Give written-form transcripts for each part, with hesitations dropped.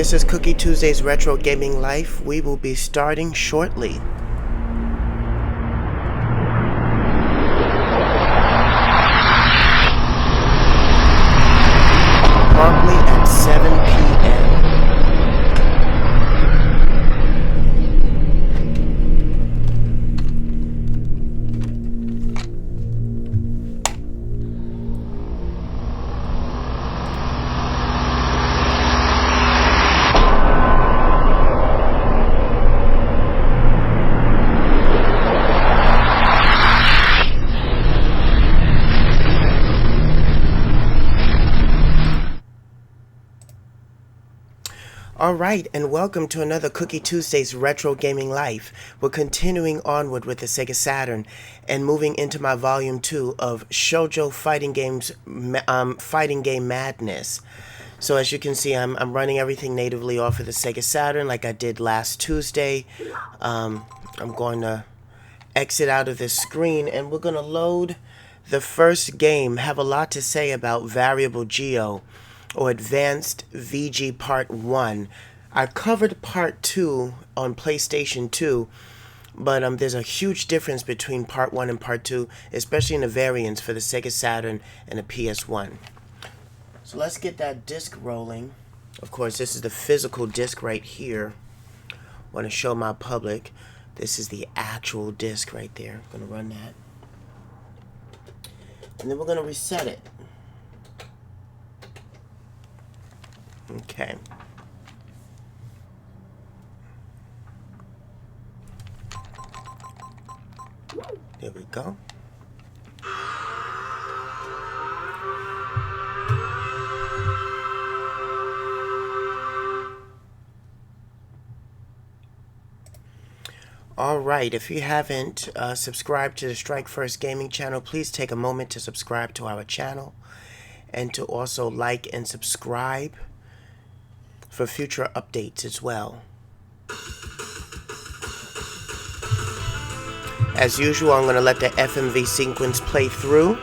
this is Cookie Tuesday's Retro Gaming Life. We will be starting shortly. Promptly at 7 p.m. Alright, and welcome to another Cookie Tuesday's Retro Gaming Life. We're continuing onward with the Sega Saturn and moving into my Volume 2 of Shoujo Fighting Games, Fighting Game Madness. So as you can see, I'm running everything natively off of the Sega Saturn like I did last Tuesday. I'm going to exit out of this screen and we're going to load the first game. Have a lot to say about Variable Geo, or Advanced VG Part 1. I covered Part 2 on PlayStation 2, but there's a huge difference between Part 1 and Part 2, especially in the variants for the Sega Saturn and the PS1. So let's get that disc rolling. Of course, this is the physical disc right here. I want to show my public. This is the actual disc right there. I'm going to run that. And then we're going to reset it. Okay. There we go. Alright, if you haven't subscribed to the Strike First Gaming channel, please take a moment to subscribe to our channel and to also like and subscribe for future updates as well. As usual, I'm going to let the FMV sequence play through.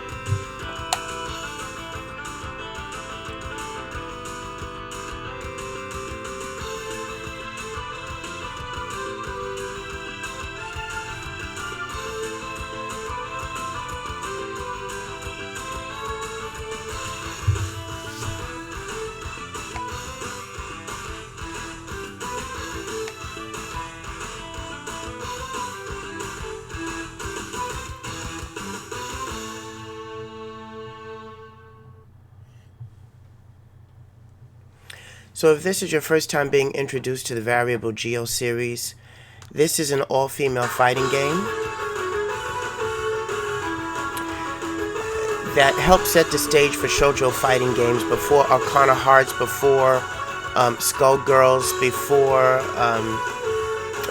So if this is your first time being introduced to the Variable Geo series, this is an all-female fighting game that helps set the stage for shoujo fighting games before Arcana Hearts, before Skullgirls, before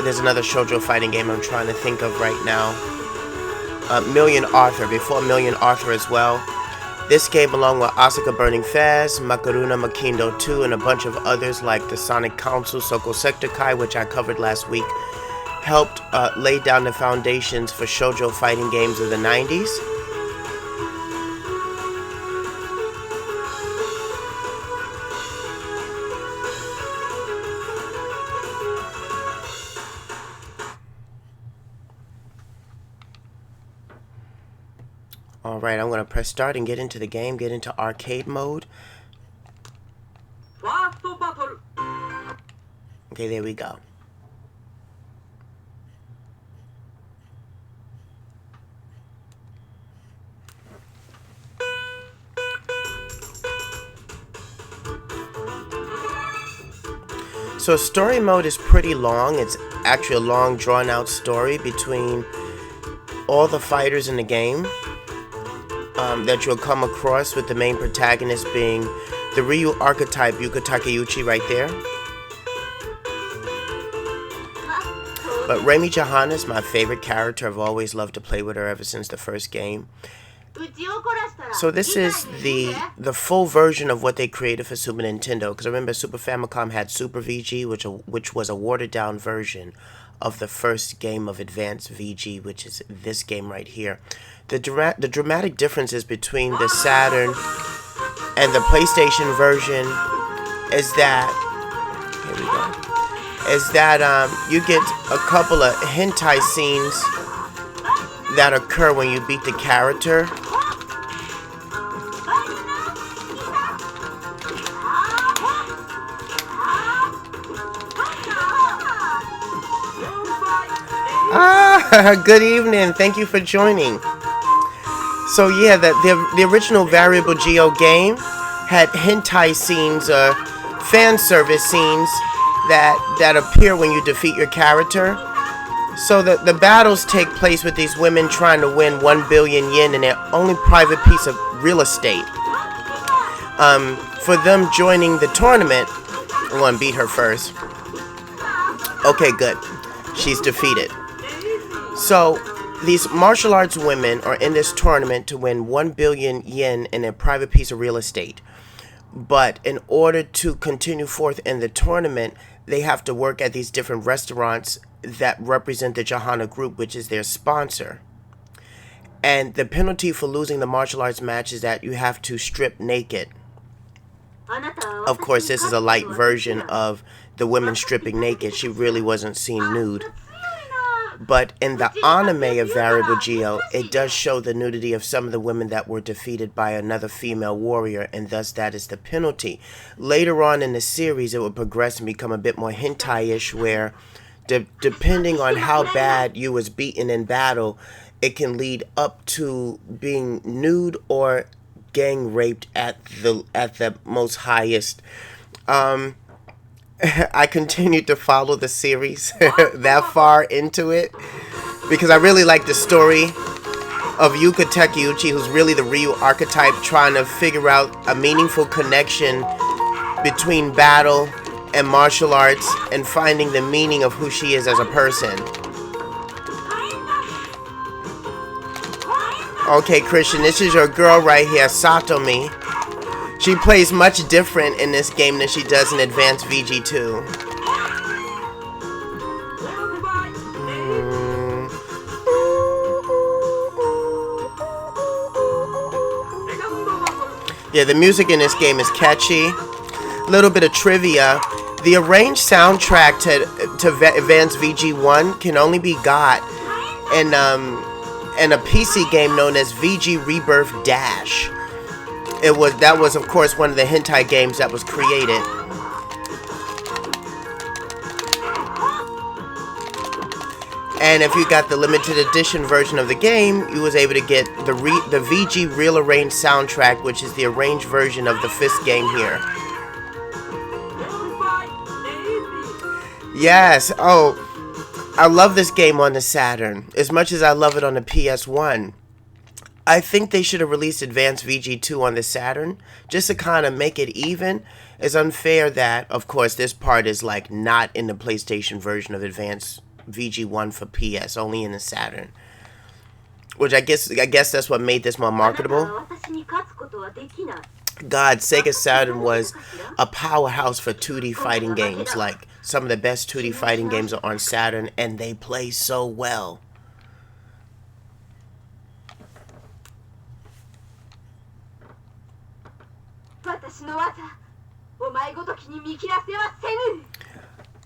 there's another shoujo fighting game I'm trying to think of right now, Million Arthur, before Million Arthur as well. This game, along with Asuka Burning Fast, Makaruna Makindo 2, and a bunch of others like the Sonic Council, Soko Sector Kai, which I covered last week, helped lay down the foundations for shoujo fighting games of the 90s. Alright, I'm going to press start and get into the game, get into arcade mode. Okay, there we go. So story mode is pretty long. It's actually a long drawn out story between all the fighters in the game. That you'll come across, with the main protagonist being the Ryu archetype, Yuka Takeuchi, right there. But Remi Johanna is my favorite character. I've always loved to play with her ever since the first game. So this is the full version of what they created for Super Nintendo, because I remember Super Famicom had Super VG, which was a watered down version of the first game of Advanced VG, which is this game right here. The dramatic differences between the Saturn and the PlayStation version is that Here we go. Is that you get a couple of hentai scenes that occur when you beat the character. Good evening. Thank you for joining. So yeah, the original Variable Geo game had hentai scenes, fan service scenes that appear when you defeat your character. So the battles take place with these women trying to win 1 billion yen in their only private piece of real estate. For them joining the tournament, I'm gonna beat her first. Okay, good. She's defeated. So these martial arts women are in this tournament to win 1 billion yen in a private piece of real estate. But in order to continue forth in the tournament, they have to work at these different restaurants that represent the Johanna Group, which is their sponsor. And the penalty for losing the martial arts match is that you have to strip naked. Of course, this is a light version of the women stripping naked. She really wasn't seen nude. But in the anime of Variable Geo, it does show the nudity of some of the women that were defeated by another female warrior, and thus that is the penalty. Later on in the series, it will progress and become a bit more hentai-ish, where depending on how bad you was beaten in battle, it can lead up to being nude or gang raped at the most highest. I continued to follow the series that far into it because I really like the story of Yuka Takeuchi, who's really the Ryu archetype, trying to figure out a meaningful connection between battle and martial arts and finding the meaning of who she is as a person. Okay, Christian, this is your girl right here, Satomi. She plays much different in this game than she does in Advanced VG2. Yeah, the music in this game is catchy. A little bit of trivia. The arranged soundtrack to Advanced VG1 can only be got in a PC game known as VG Rebirth Dash. That was of course one of the hentai games that was created. And if you got the limited edition version of the game, you was able to get the VG Real Arranged soundtrack, which is the arranged version of the 5th game here. Yes, oh, I love this game on the Saturn as much as I love it on the PS1. I think they should have released Advanced VG2 on the Saturn, just to kind of make it even. It's unfair that, of course, this part is like not in the PlayStation version of Advanced VG1 for PS, only in the Saturn. Which I guess that's what made this more marketable. God, Sega Saturn was a powerhouse for 2D fighting games. Like, some of the best 2D fighting games are on Saturn, and they play so well.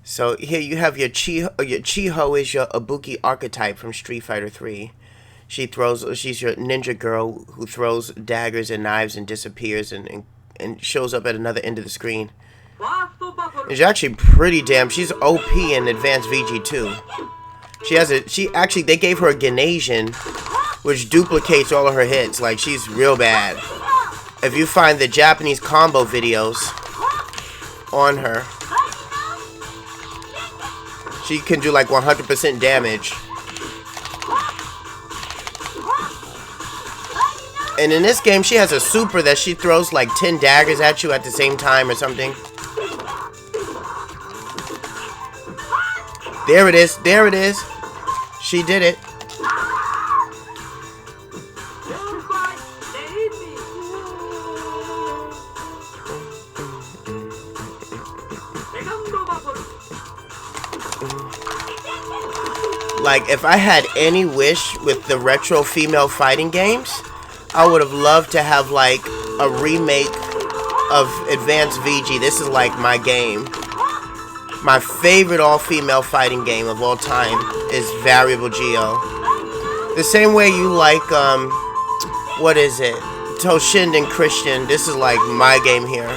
So here you have your Chiho is your Ibuki archetype from Street Fighter 3. She's your ninja girl who throws daggers and knives and disappears and shows up at another end of the screen. She's actually pretty damn. She's OP in Advanced VG2. They gave her a Ghanesian, which duplicates all of her hits. Like, she's real bad. If you find the Japanese combo videos on her, she can do like 100% damage. And in this game, she has a super that she throws like 10 daggers at you at the same time or something. There it is. There it is. She did it. Like, if I had any wish with the retro female fighting games, I would have loved to have, like, a remake of Advanced VG. This is, like, my game. My favorite all-female fighting game of all time is Variable Geo. The same way you like, what is it? Toshinden and Christian. This is like my game here.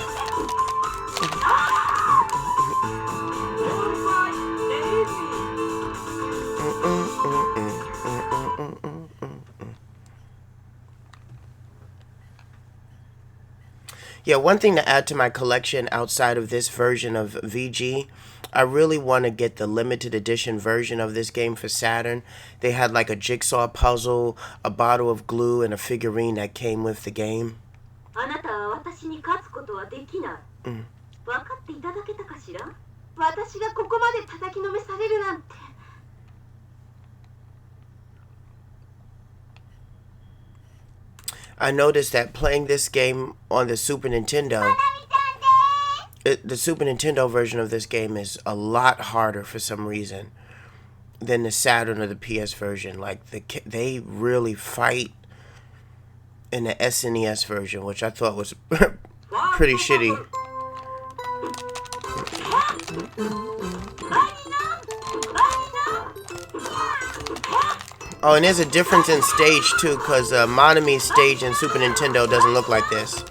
Yeah, one thing to add to my collection outside of this version of VG, I really want to get the limited edition version of this game for Saturn. They had like a jigsaw puzzle, a bottle of glue, and a figurine that came with the game. I noticed that playing this game on the Super Nintendo, the Super Nintendo version of this game is a lot harder for some reason than the Saturn or the PS version. Like they really fight in the SNES version, which I thought was pretty shitty. Oh, and there's a difference in stage too, because Monami's stage in Super Nintendo doesn't look like this.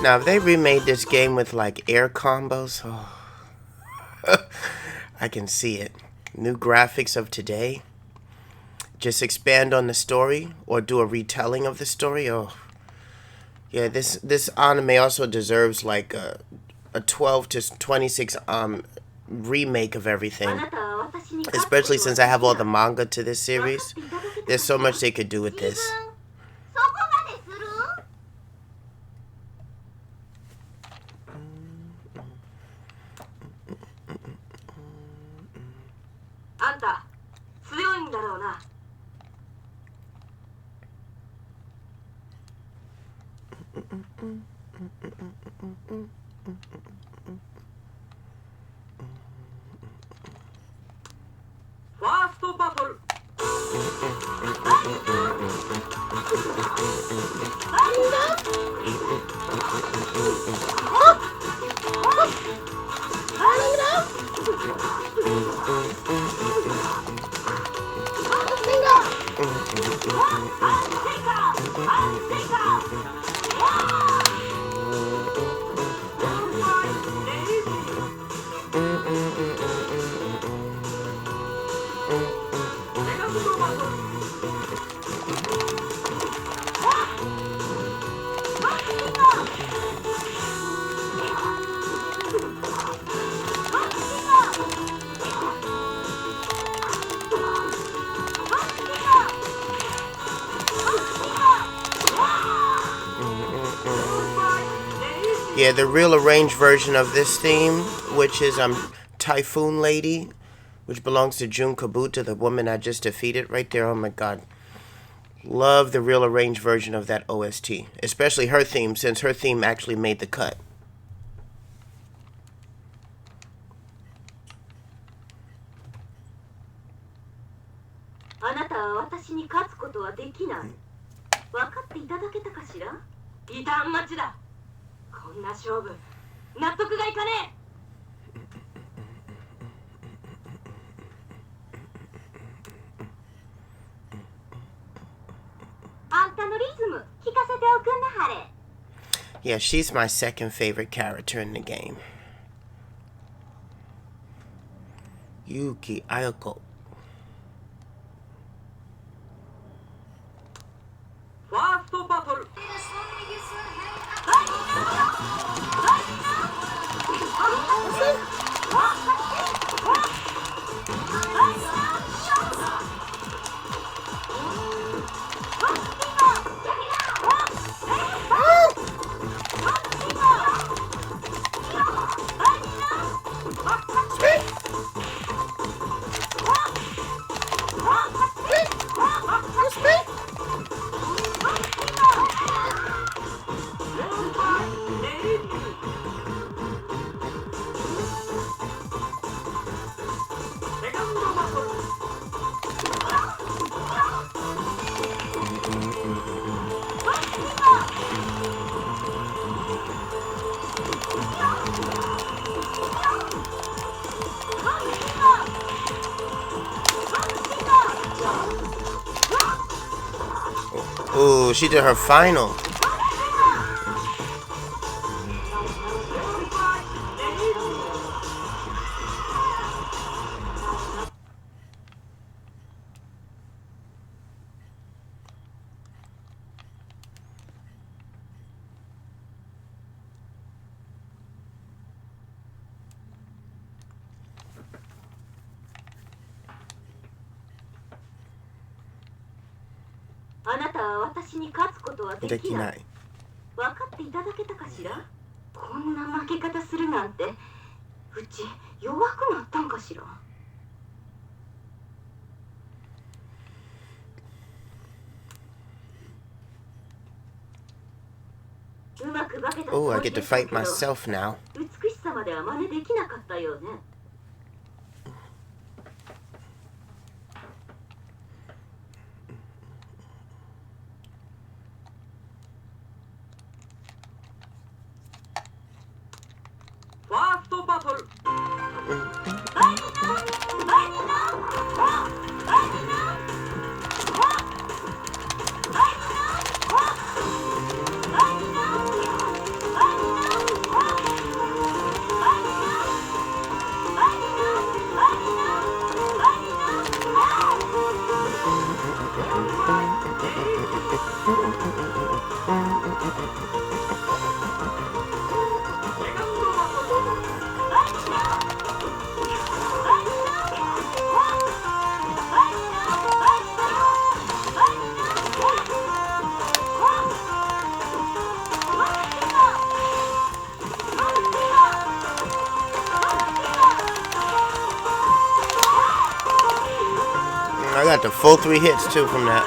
Now, if they remade this game with like air combos, oh, I can see it. New graphics of today. Just expand on the story or do a retelling of the story. Oh, yeah. This anime also deserves like a 12 to 26 remake of everything. Especially since I have all the manga to this series. There's so much they could do with this. Yeah, the real arranged version of this theme, which is Typhoon Lady, which belongs to Jun Kabuta, the woman I just defeated right there. Oh my god. Love the real arranged version of that OST. Especially her theme, since her theme actually made the cut. Yeah, she's my second favorite character in the game. Yuki Ayako. Ooh, she did her final. Deきない。分かっていただけたかしら。こんな負け方するなんて、うち弱くなったんかしら。うまく化けたつも Oh, I り get で to したけ fight ど、 myself now. 美しさまでは真似できなかったよね。ファーストバトル。I got the full 3 hits too from that.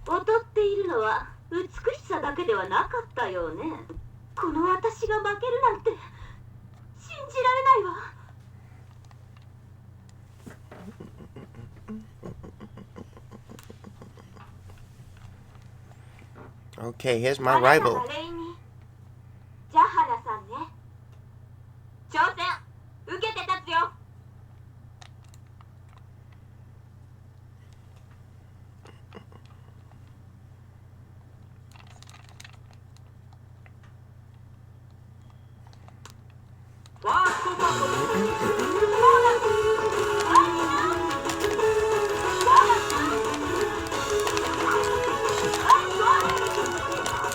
劣っているのは美しさだけではなかったよね。この私が負けるなんて信じられないわ。Okay, here's my rival. ジャハナさんね。挑戦受けて立つよ。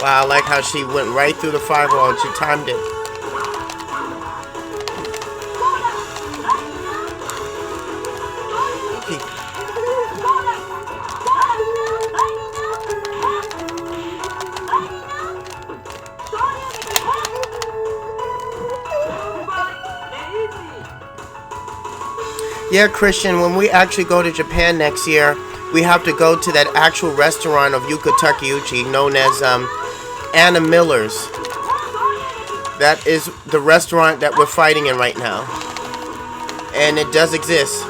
Wow, I like how she went right through the firewall and she timed it. Yeah, Christian, when we actually go to Japan next year, we have to go to that actual restaurant of Yuka Takeuchi known as Anna Miller's. That is the restaurant that we're fighting in right now. And it does exist.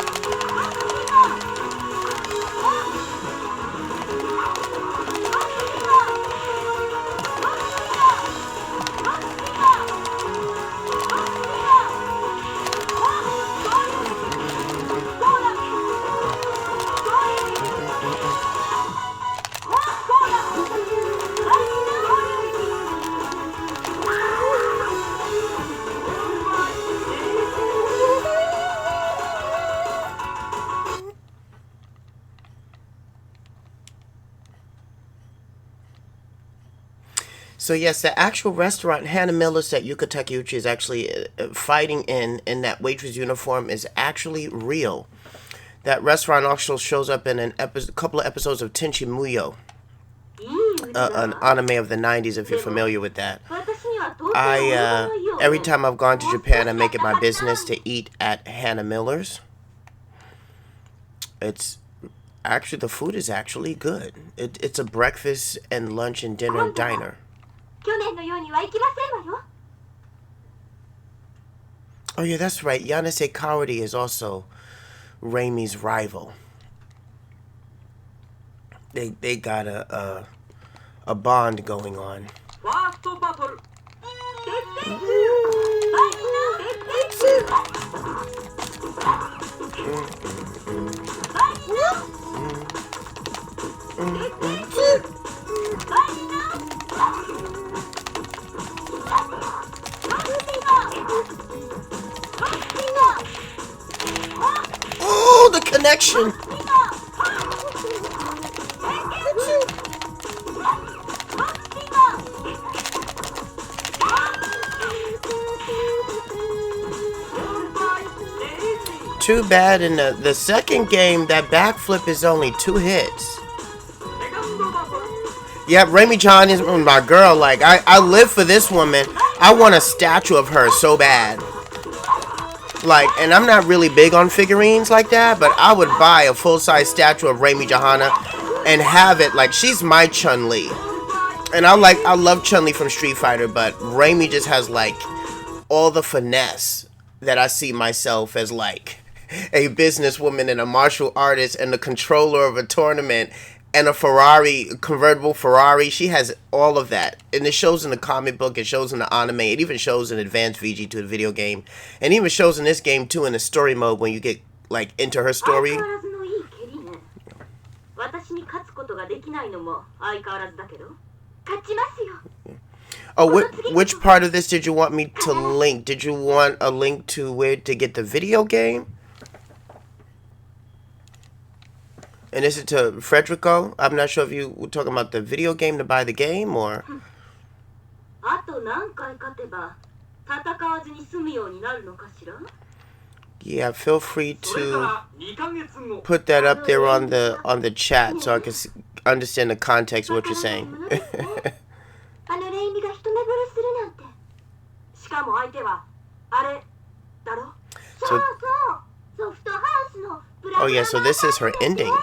So yes, the actual restaurant Hannah Miller's that Yuka Takeuchi is actually fighting in that waitress uniform is actually real. That restaurant also shows up in couple of episodes of Tenchi Muyo, an anime of the 90s, if you're familiar with that. Every time I've gone to Japan, I make it my business to eat at Hannah Miller's. It's actually, the food is actually good. It's a breakfast and lunch and dinner diner. Oh yeah, that's right. Yanase Kawari is also Raimi's rival. They got a bond going on. Oh, the connection! Too bad in the second game, that backflip is only 2 hits. Yep, Raimi Chan is my girl. Like, I live for this woman. I want a statue of her so bad. Like, and I'm not really big on figurines like that, but I would buy a full-size statue of Raimi Johanna and have it, like, she's my Chun-Li. And I love Chun-Li from Street Fighter, but Raimi just has, like, all the finesse that I see myself as, like, a businesswoman and a martial artist and the controller of a tournament and a convertible Ferrari. She has all of that. And it shows in the comic book, it shows in the anime, it even shows in Advanced VG2, the video game. And even shows in this game too in the story mode when you get like into her story. Oh, which part of this did you want me to link? Did you want a link to where to get the video game? And is it to Frederico? I'm not sure if you were talking about the video game to buy the game or... Yeah, feel free to put that up there on the chat so I can understand the context of what you're saying. So, oh yeah, so this is her ending.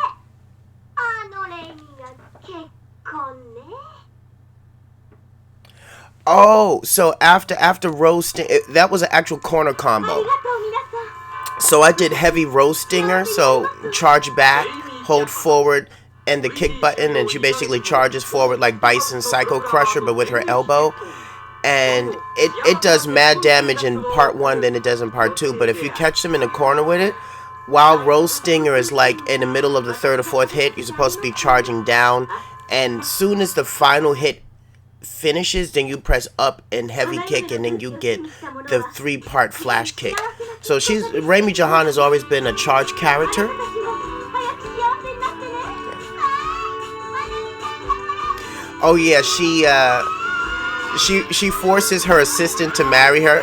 Oh, so after roasting, that was an actual corner combo. So I did heavy roasting her, so charge back, hold forward, and the kick button, and she basically charges forward like Bison Psycho Crusher, but with her elbow. And it does mad damage in part 1 than it does in part 2, but if you catch them in the corner with it, while roasting her is like in the middle of the 3rd or 4th hit, you're supposed to be charging down, and soon as the final hit finishes, then you press up and heavy kick, and then you get the 3-part flash kick. So Raimi Jahan has always been a charge character. Oh yeah, she forces her assistant to marry her.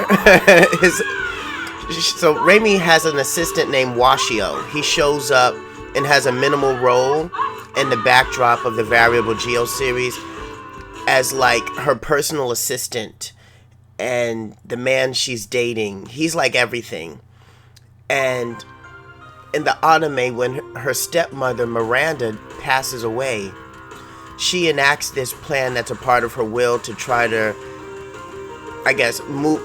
So Raimi has an assistant named Washio. He shows up and has a minimal role in the backdrop of the Variable Geo series as like her personal assistant, and the man she's dating, he's like everything. And in the anime, when her stepmother Miranda passes away, she enacts this plan that's a part of her will to try to, I guess, move,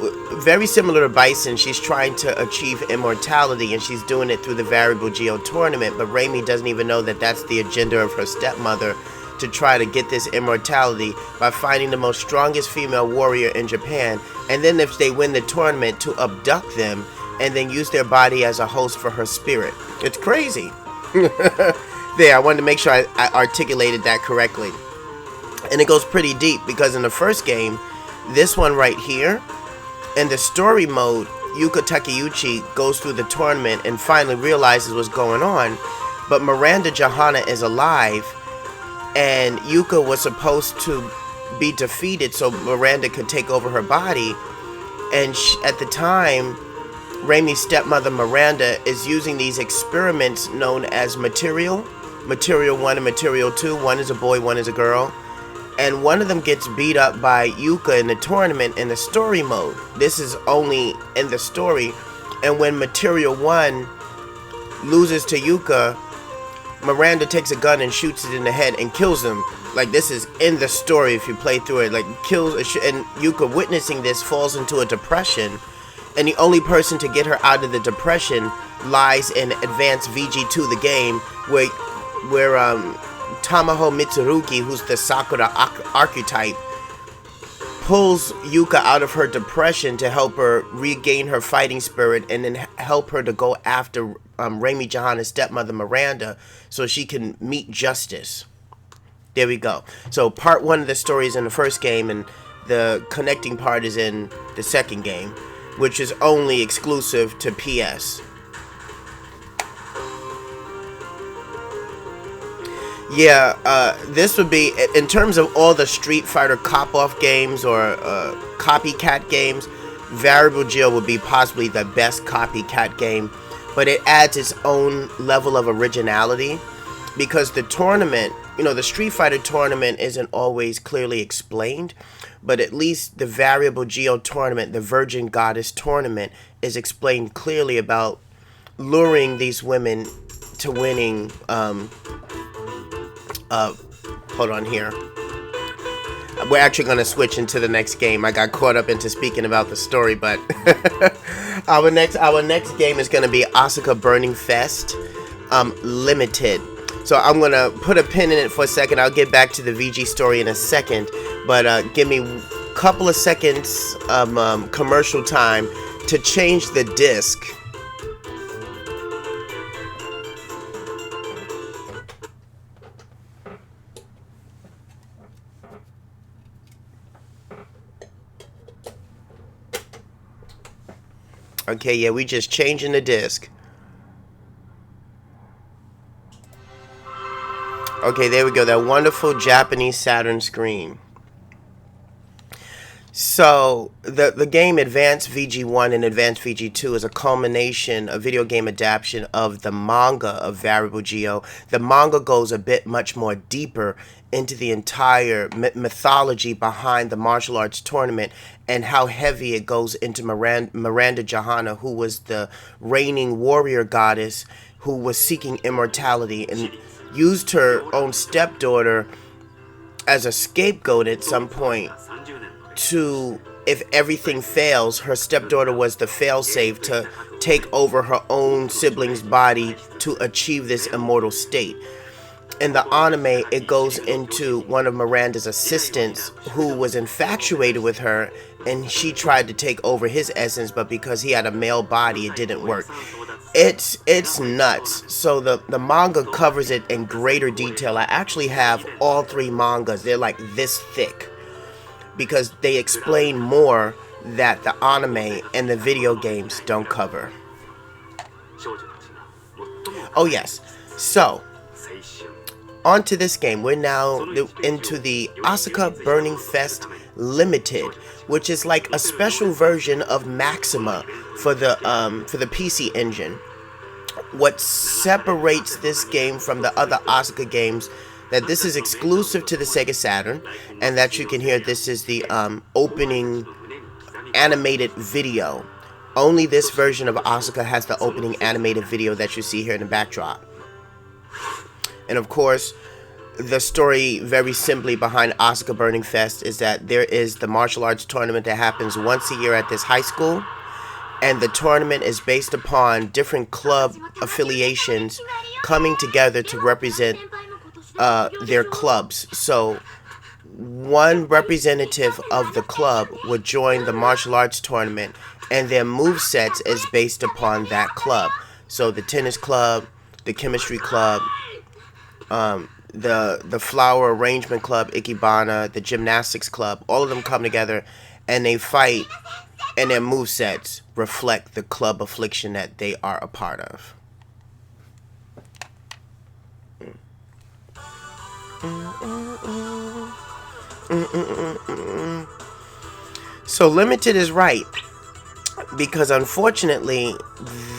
very similar to Bison. She's trying to achieve immortality, and she's doing it through the Variable Geo tournament, but Raimi doesn't even know that that's the agenda of her stepmother, to try to get this immortality by finding the most strongest female warrior in Japan, and then if they win the tournament, to abduct them and then use their body as a host for her spirit. It's crazy. There, I wanted to make sure I articulated that correctly. And it goes pretty deep, because in the first game, this one right here, in the story mode, Yuka Takeuchi goes through the tournament and finally realizes what's going on, but Miranda Johanna is alive, and Yuka was supposed to be defeated so Miranda could take over her body. And at the time, Raimi's stepmother Miranda is using these experiments known as Material 1 and Material 2. One is a boy, one is a girl. And one of them gets beat up by Yuka in the tournament in the story mode. This is only in the story. And when Material 1 loses to Yuka, Miranda takes a gun and shoots it in the head and kills him. Like, this is in the story if you play through it. Like, kills, and Yuka, witnessing this, falls into a depression. And the only person to get her out of the depression lies in Advanced VG2, the game, where Tamaho Mitsurugi, who's the Sakura archetype, pulls Yuka out of her depression to help her regain her fighting spirit and then help her to go after Raimi Johanna's stepmother Miranda so she can meet justice. There we go. So part 1 of the story is in the first game and the connecting part is in the second game, which is only exclusive to PS. Yeah, this would be, in terms of all the Street Fighter cop-off games or copycat games, Variable Geo would be possibly the best copycat game, but it adds its own level of originality because the tournament, the Street Fighter tournament isn't always clearly explained, but at least the Variable Geo tournament, the Virgin Goddess tournament, is explained clearly about luring these women to winning, hold on here. We're actually going to switch into the next game. I got caught up into speaking about the story, but our next game is going to be Asuka Burning Fest Limited. So I'm going to put a pin in it for a second. I'll get back to the VG story in a second, but give me a couple of seconds of commercial time to change the disc. Okay, yeah, we just changing the disc. Okay, there we go. That wonderful Japanese Saturn screen. So, the game Advanced VG1 and Advanced VG2 is a culmination, a video game adaptation of the manga of Variable Geo. The manga goes a bit much more deeper into the entire mythology behind the martial arts tournament and how heavy it goes into Miranda Johanna, who was the reigning warrior goddess who was seeking immortality and used her own stepdaughter as a scapegoat at some point to, if everything fails, her stepdaughter was the failsafe to take over her own sibling's body to achieve this immortal state. In the anime, it goes into one of Miranda's assistants who was infatuated with her, and she tried to take over his essence, but because he had a male body, it didn't work. It's nuts. So the manga covers it in greater detail. I actually have all 3 mangas. They're like this thick because they explain more that the anime and the video games don't cover. Oh yes, so on to this game. We're now into the Asuka Burning Fest Limited, which is like a special version of Maxima for the PC Engine. What separates this game from the other Asuka games, that this is exclusive to the Sega Saturn, and that you can hear this is the opening animated video. Only this version of Asuka has the opening animated video that you see here in the backdrop. And of course, the story very simply behind Asuka Burning Fest is that there is the martial arts tournament that happens once a year at this high school, and the tournament is based upon different club affiliations coming together to represent their clubs. So one representative of the club would join the martial arts tournament, and their movesets is based upon that club. So the tennis club, the chemistry club, the flower arrangement club, Ikebana, the gymnastics club, all of them come together and they fight, and their movesets reflect the club affliction that they are a part of. So limited is right, because unfortunately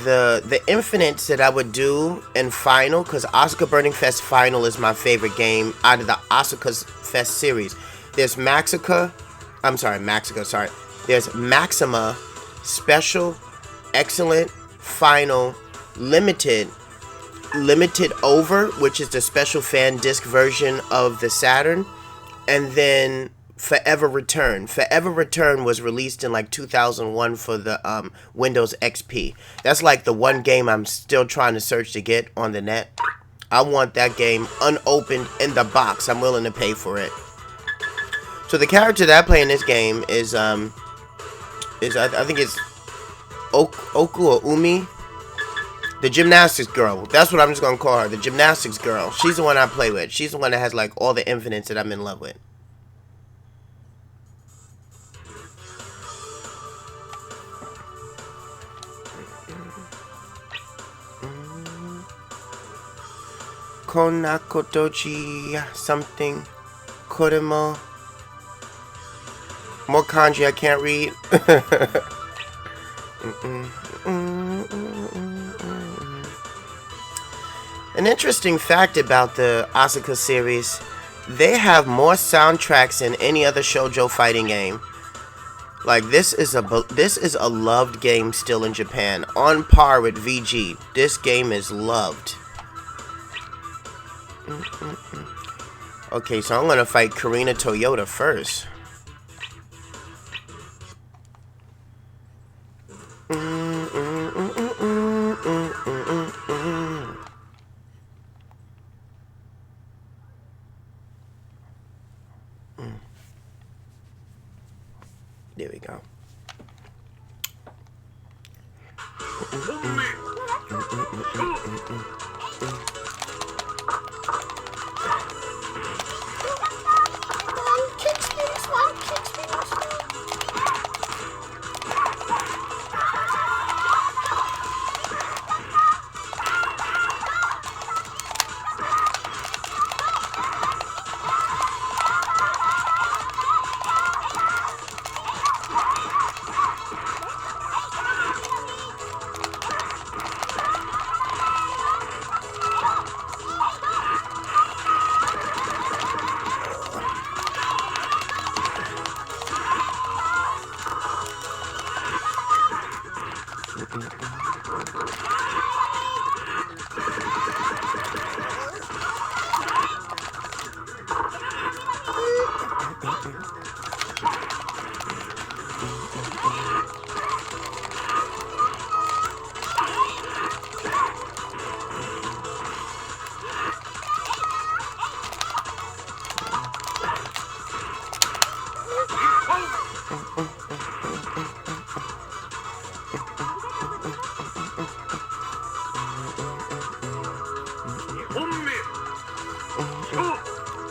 the infinites that I would do in final, because Asuka Burning Fest final is my favorite game out of the Asuka's Fest series. There's there's Maxima, Special, Excellent, Final, Limited, Limited Over, which is the special fan disc version of the Saturn, and then Forever Return. Forever Return was released in like 2001 for the Windows XP. That's like the one game I'm still trying to search to get on the net. I want that game unopened in the box. I'm willing to pay for it. So the character that I play in this game is I think it's Oku or Umi, the gymnastics girl. That's what I'm just gonna call her, the gymnastics girl. She's the one I play with. She's the one that has like all the infinites that I'm in love with. Konakotochi something Koremo. More kanji I can't read. An interesting fact about the Asuka series, they have more soundtracks than any other shoujo fighting game. Like this is a loved game still in Japan, on par with VG. This game is loved. Okay, so I'm gonna fight Karina Toyota first. There we go.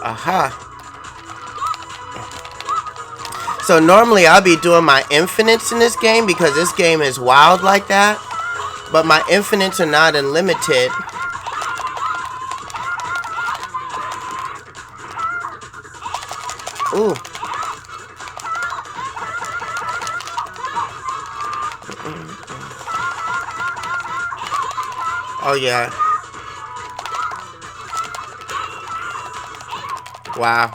Aha. So normally I'll be doing my infinites in this game because this game is wild like that. But my infinites are not unlimited. Ooh. Oh yeah. Wow.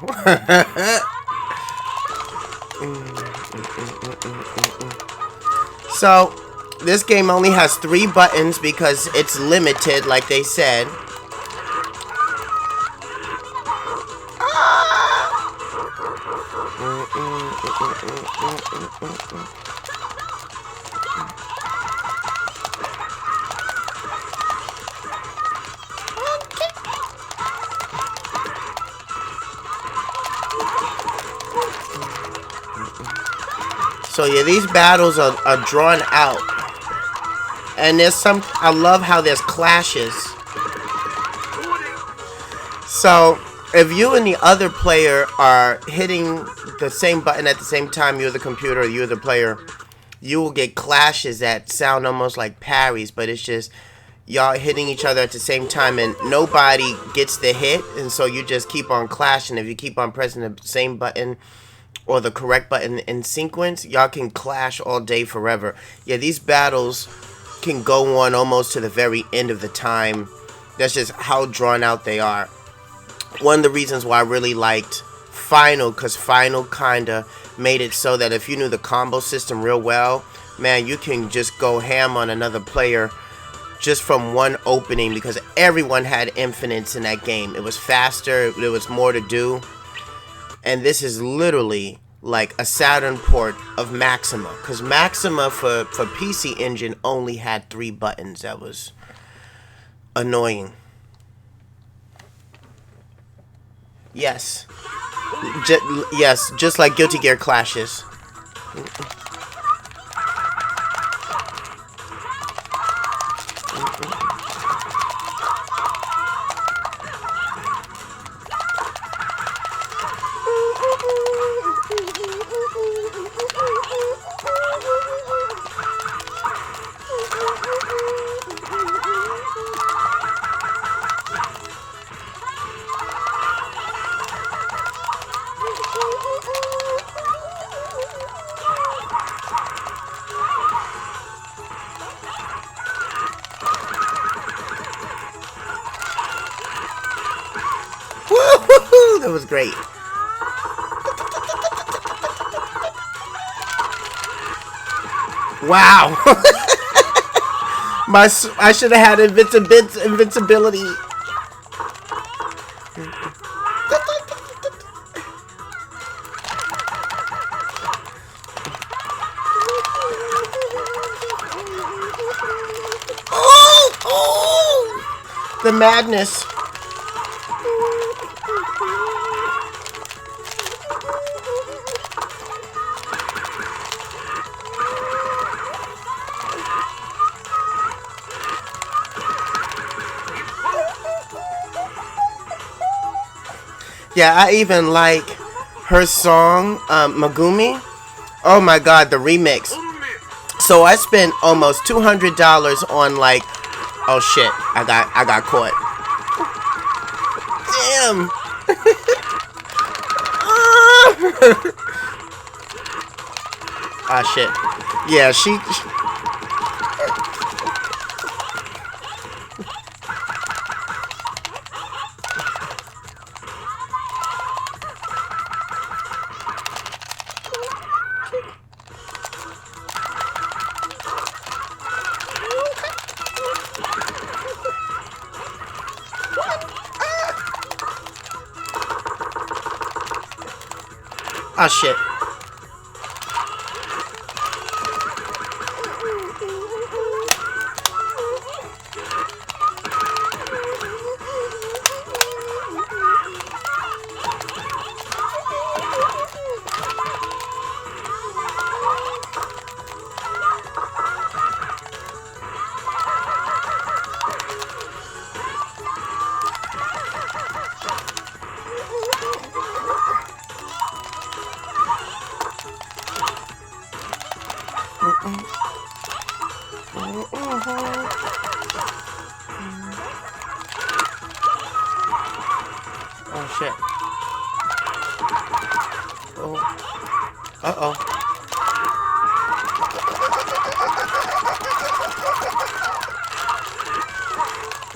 So, this game only has 3 buttons because it's limited, like they said. So yeah, these battles are drawn out. And there's some, I love how there's clashes. So, if you and the other player are hitting the same button at the same time, you're the computer, you're the player, you will get clashes that sound almost like parries, but it's just, y'all hitting each other at the same time and nobody gets the hit, and so you just keep on clashing. If you keep on pressing the same button or the correct button in sequence, y'all can clash all day forever. Yeah, these battles can go on almost to the very end of the time. That's just how drawn out they are. One of the reasons why I really liked Final, because Final kinda made it so that if you knew the combo system real well, man, you can just go ham on another player just from one opening, because everyone had infinites in that game. It was faster, there was more to do. And this is literally like a Saturn port of Maxima, because Maxima for PC Engine only had 3 buttons. That was annoying. Yes. Yes, just like Guilty Gear clashes. Woo-hoo-hoo! That was great. Wow. I should have had invincibility. Oh! The madness. Yeah, I even like her song, Megumi. Oh my god, the remix. So I spent almost $200 on like, oh shit, I got caught. Damn. Ah shit. Yeah, she oh shit. Oh shit. Oh. Uh-oh.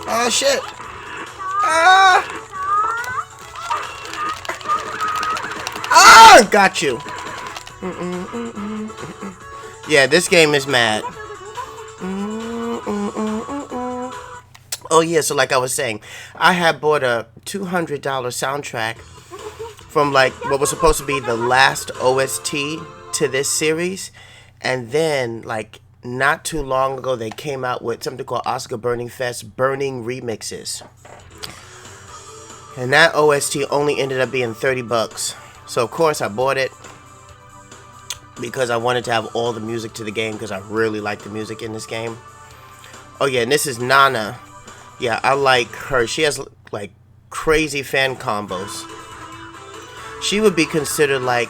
Oh shit. Ah! Ah! Got you. Yeah, this game is mad. Oh yeah, so like I was saying, I had bought a $200 soundtrack from like what was supposed to be the last OST to this series, and then like not too long ago they came out with something called Asuka Burning Fest Burning Remixes, and that OST only ended up being $30. So of course I bought it because I wanted to have all the music to the game, because I really like the music in this game. Oh yeah, and this is Nana. Yeah, I like her. She has like crazy fan combos. She would be considered like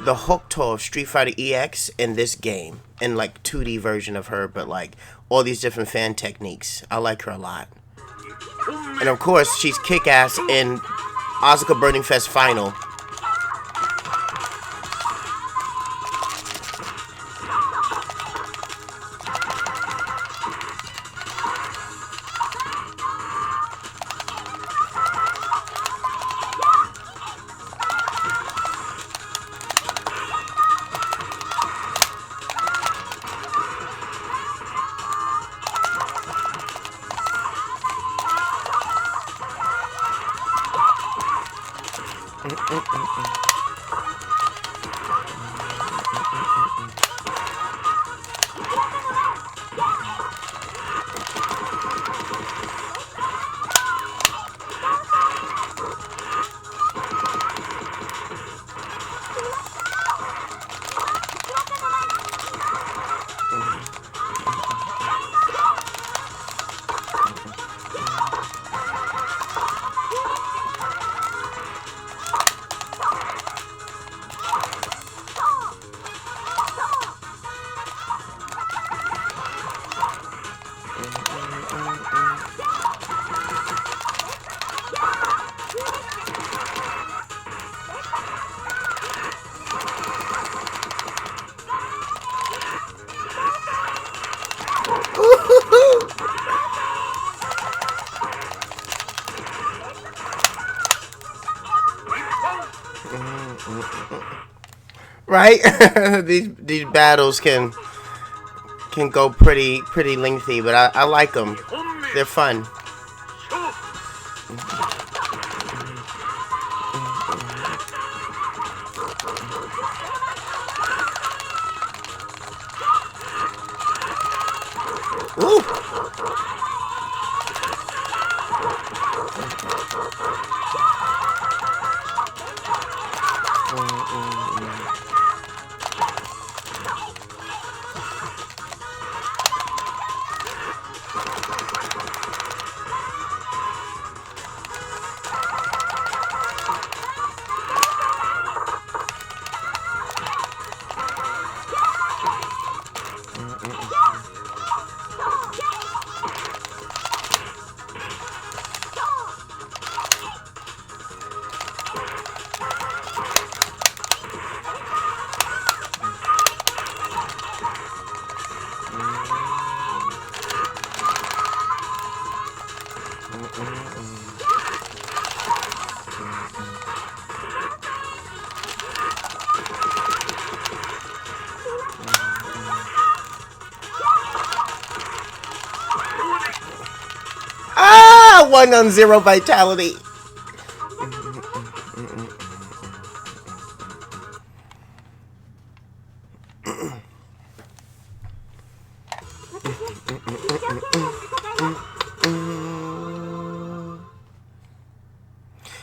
the Hokuto of Street Fighter EX in this game, in like 2D version of her, but like all these different fan techniques. I like her a lot. And of course, she's kick-ass in Asuka Burning Fest Final. Right? these battles can go pretty lengthy, but I like them. They're fun. Ooh. Ah, 1-0 vitality.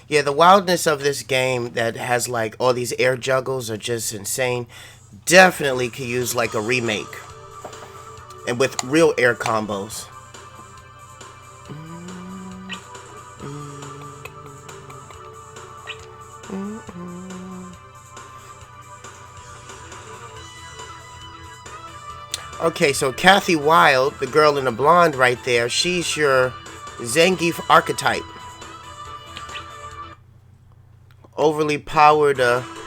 Yeah, the wildness of this game that has like all these air juggles are just insane. Definitely could use like a remake. And with real air combos. Okay, so Kathy Wilde, the girl in the blonde right there, she's your Zangief archetype. Overly powered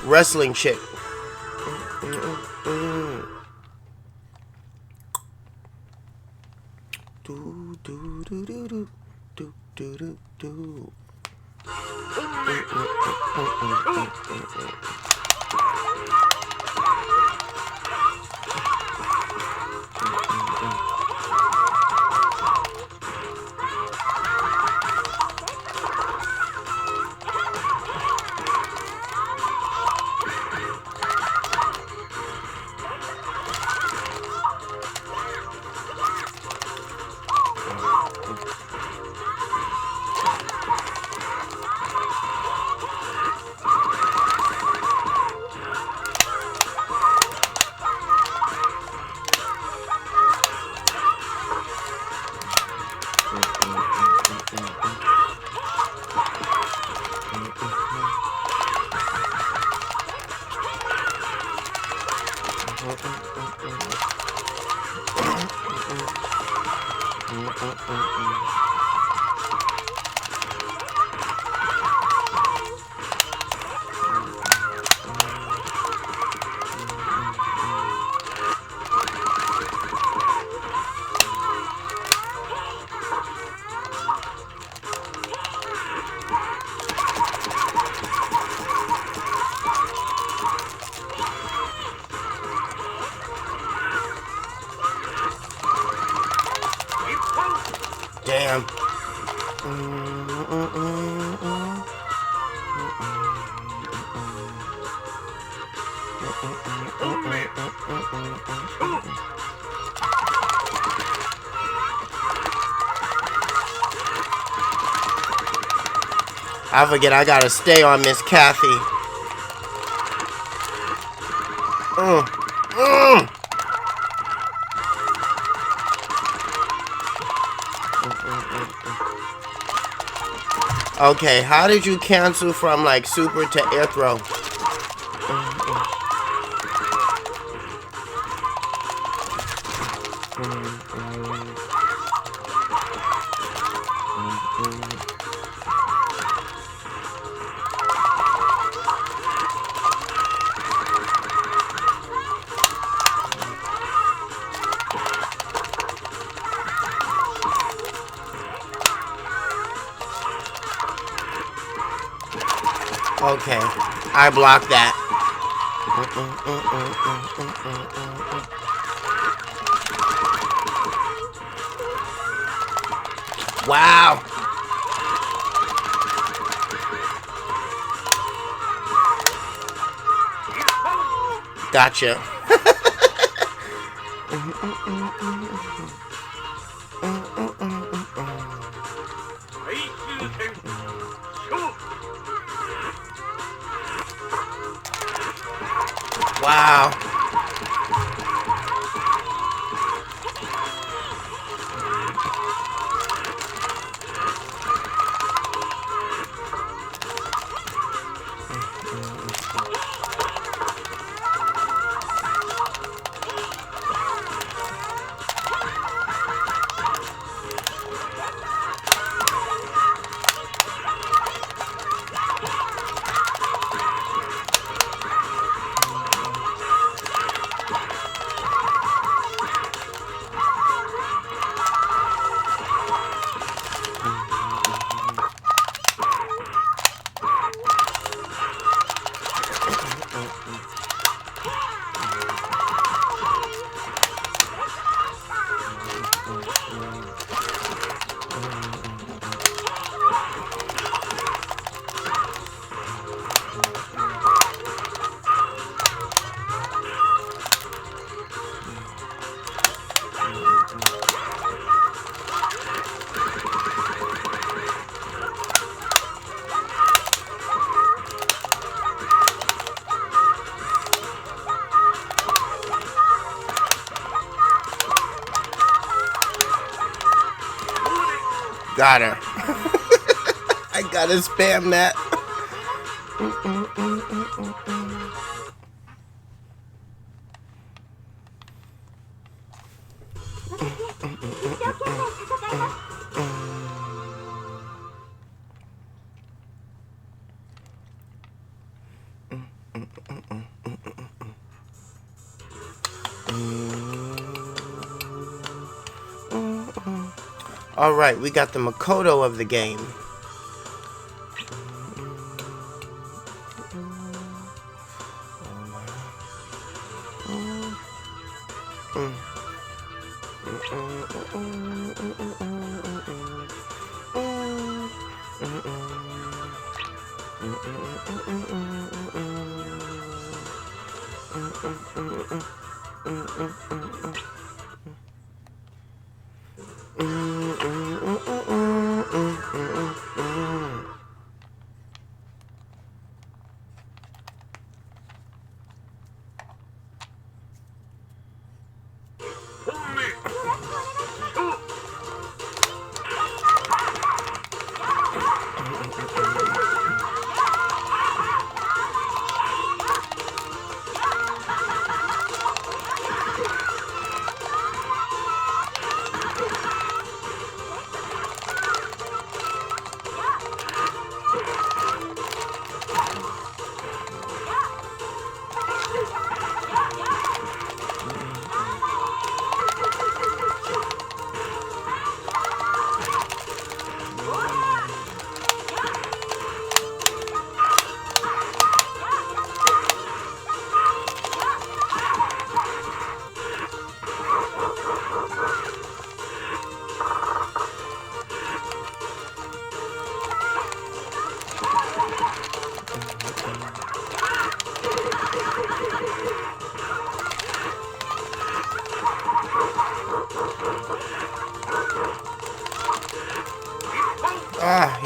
wrestling chick. Do do do do do do do do. Damn. I forget I gotta stay on Miss Kathy. Okay, how did you cancel from like super to air throw? Okay, I blocked that. Wow. Gotcha. Wow. Got her. I gotta spam that. All right, we got the Makoto of the game.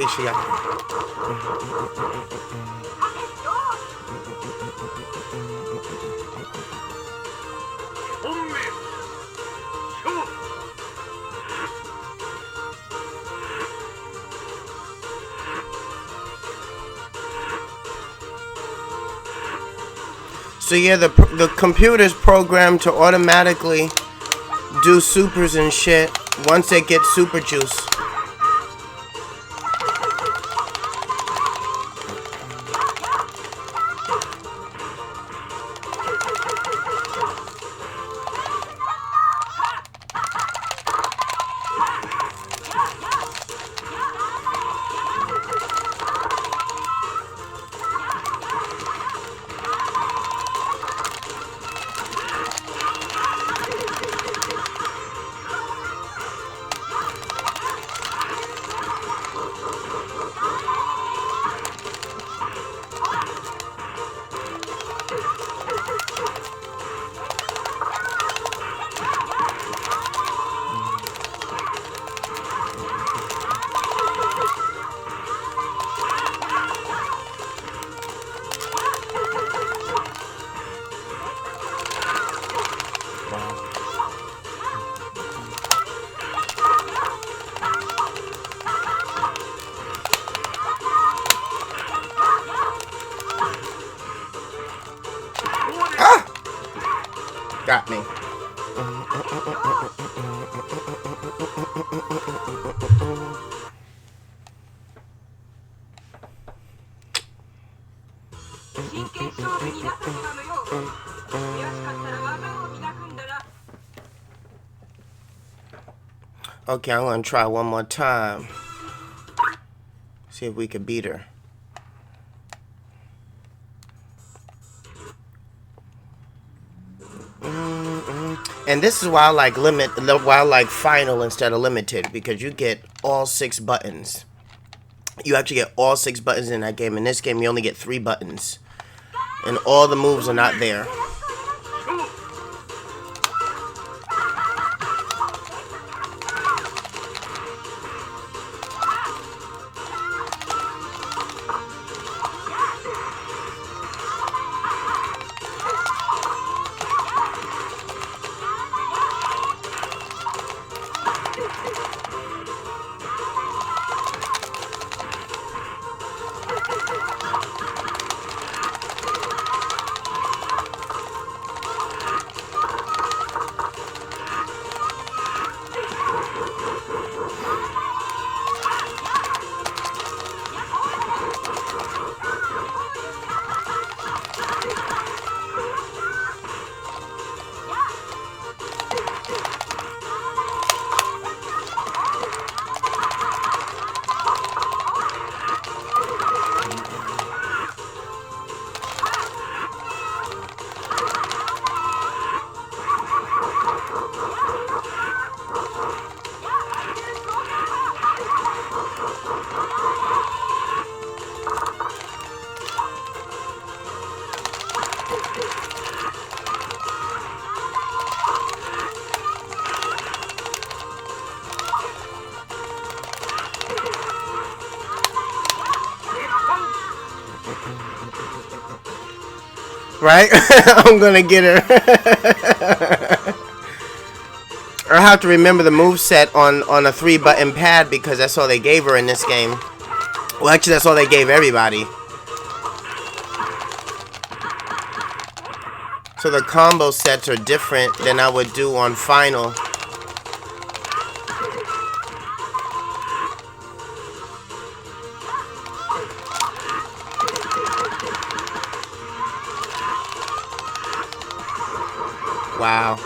Here she go. So yeah, the computer's programmed to automatically do supers and shit once they get super juice. Got me. Okay, I'm gonna try one more time. See if we can beat her. And this is why I like final instead of limited, because you get all 6 buttons. You actually get all 6 buttons in that game. In this game, you only get 3 buttons, and all the moves are not there. Right? I'm gonna get her. I have to remember the moveset on a 3-button pad, because that's all they gave her in this game. Well, actually, that's all they gave everybody. So the combo sets are different than I would do on final. Wow.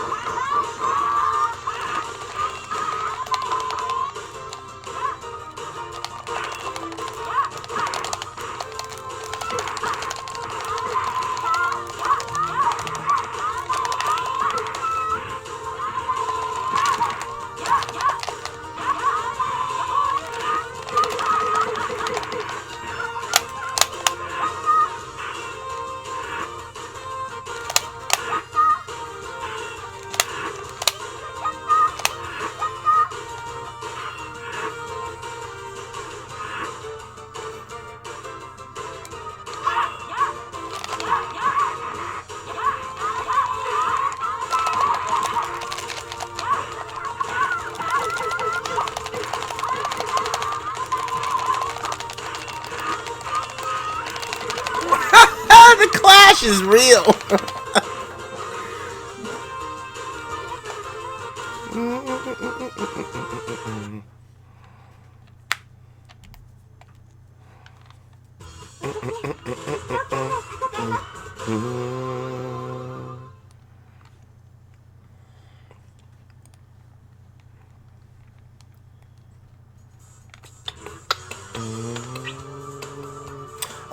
flash is real.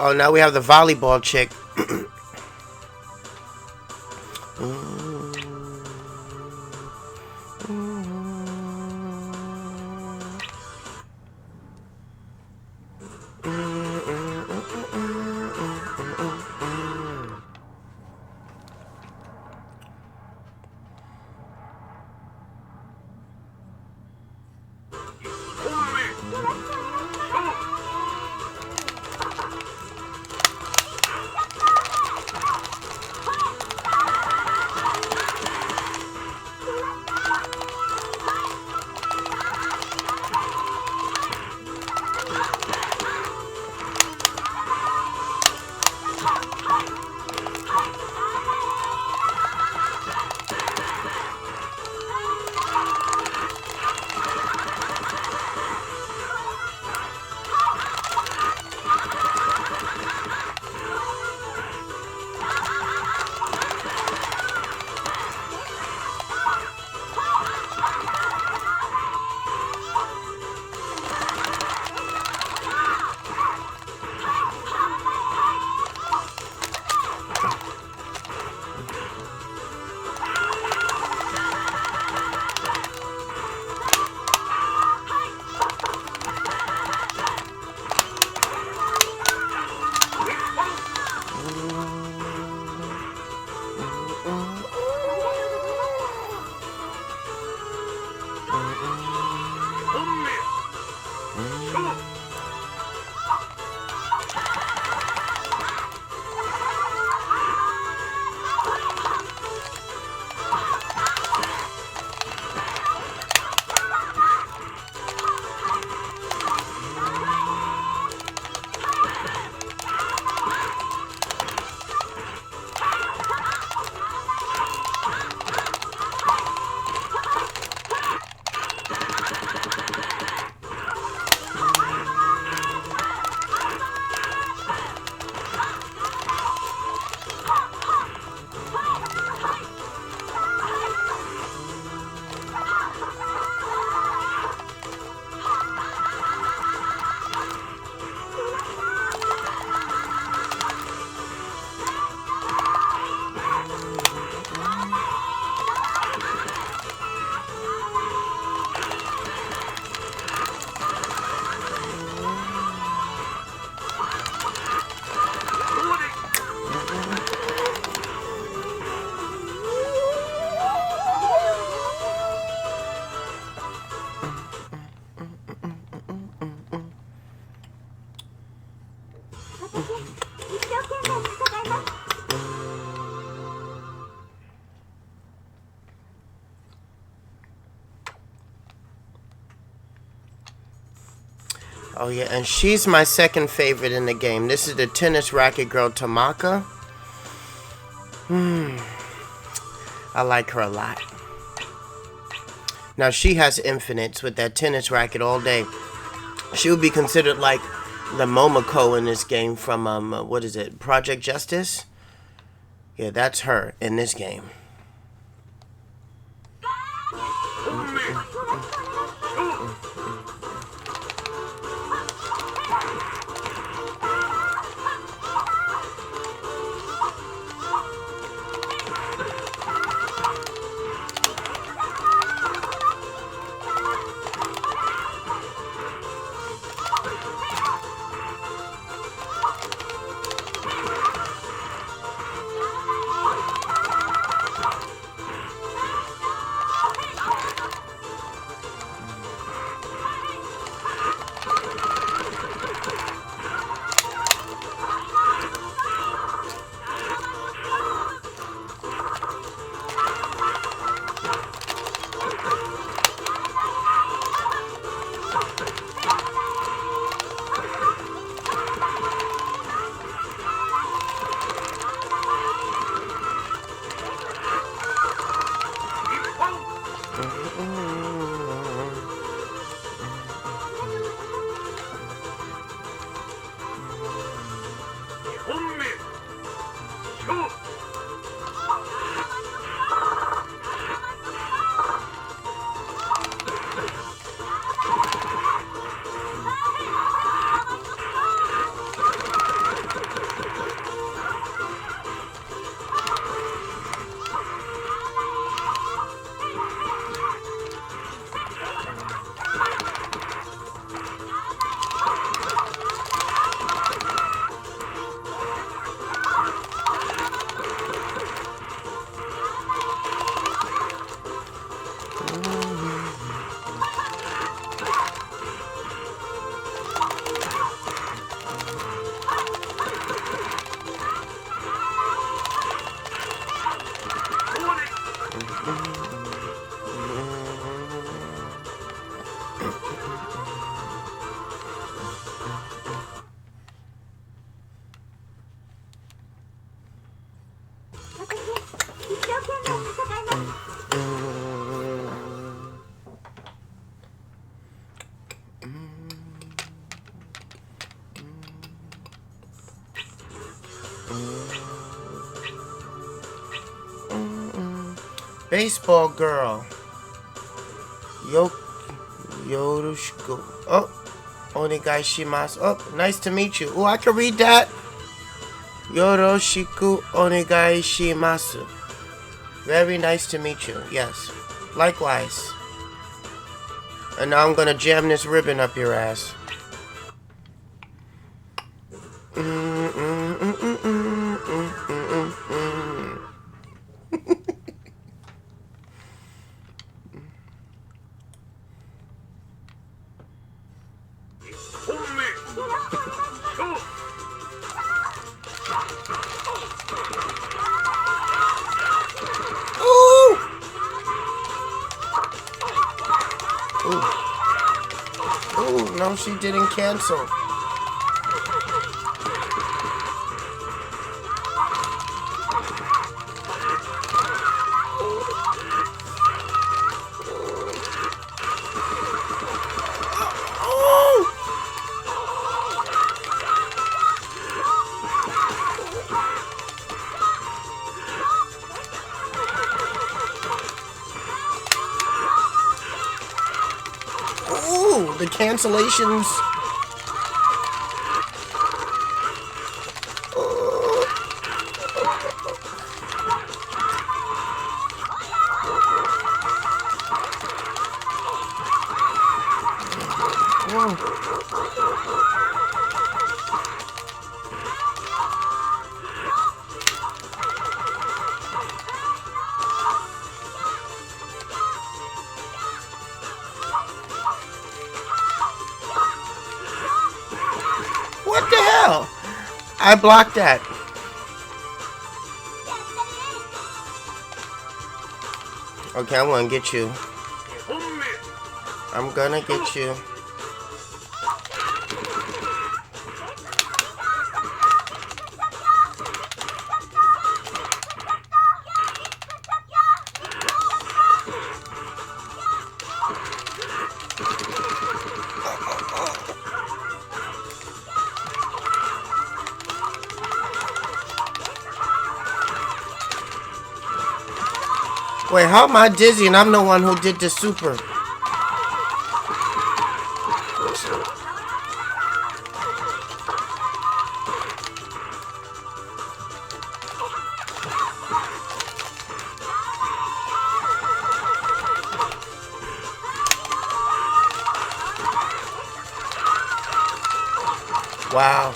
Oh, now we have the volleyball chick. Oh yeah, and she's my second favorite in the game. This is the tennis racket girl, Tamaka. I like her a lot. Now she has infinites with that tennis racket all day. She would be considered like the Momoko in this game from what is it, Project Justice? Yeah, that's her in this game. Baseball girl. Yoroshiku. Oh, onegai shimasu. Oh, nice to meet you. Oh, I can read that. Yoroshiku onegai shimasu. Very nice to meet you. Yes. Likewise. And now I'm gonna jam this ribbon up your ass. Ooh, no, she didn't cancel. Ooh, the cancellations. What the hell? I blocked that. Okay, I'm gonna get you. I'm gonna get you. Wait, how am I dizzy and I'm the one who did the super? Wow.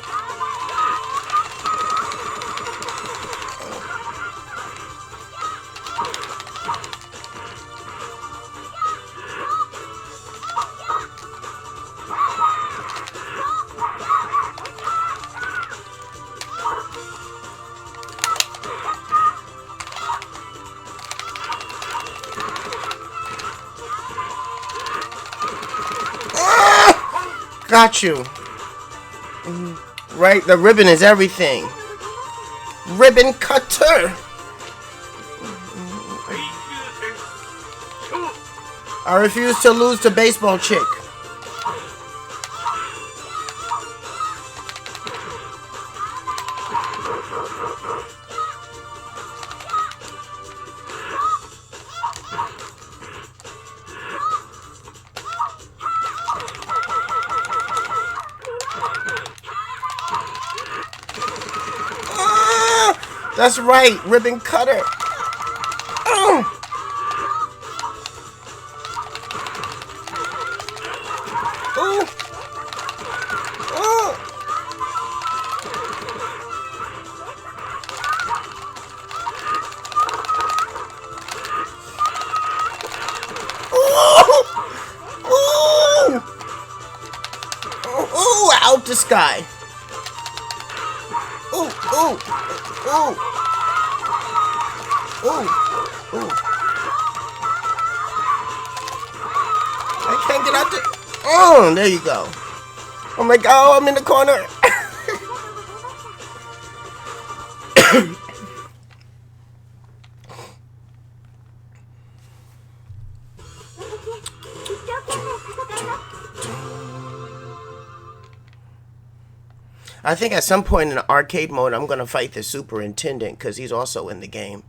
Got you. Right, the ribbon is everything. Ribbon cutter. I refuse to lose to baseball chick. That's right, ribbon cutter. Out the sky. Ooh, ooh, ooh, ooh, ooh. I can't get out the. Oh, there you go. I'm like, oh, I'm in the corner. I think at some point in the arcade mode, I'm going to fight the superintendent because he's also in the game.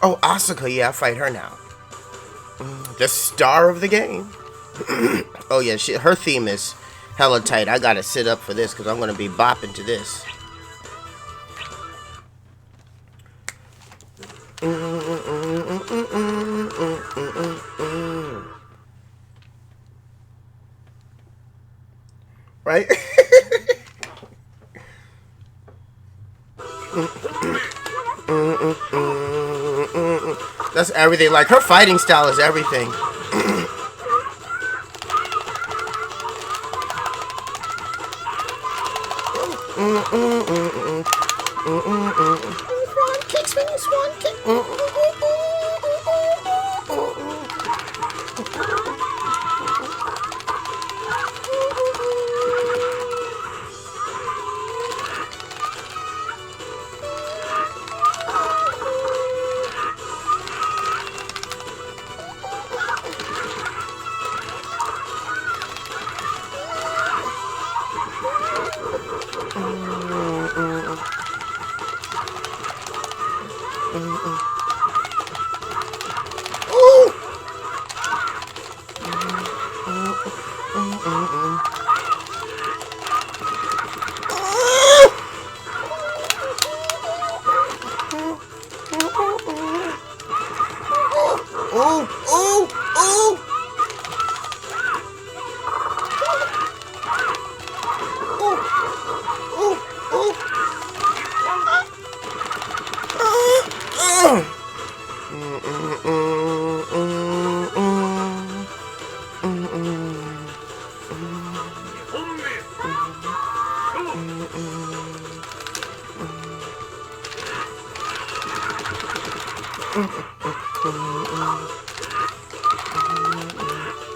Oh, Asuka, yeah, I fight her now. The star of the game. Oh, yeah, her theme is hella tight. I got to sit up for this because I'm going to be bopping to this. Right? That's everything. Like, her fighting style is everything. Swan kicks me, swan kick.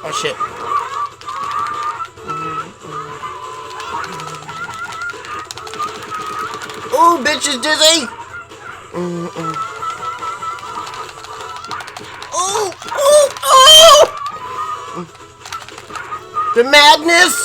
Oh shit. Oh, bitch is dizzy. Oh, oh, oh! The madness.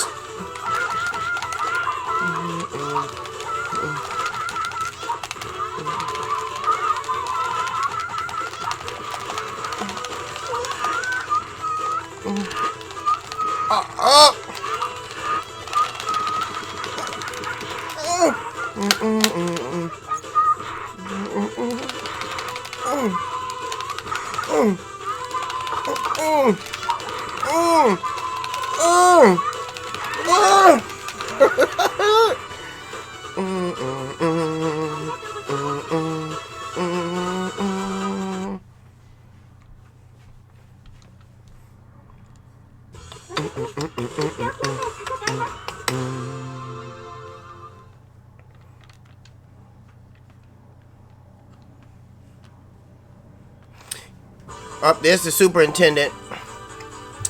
Up there's the superintendent.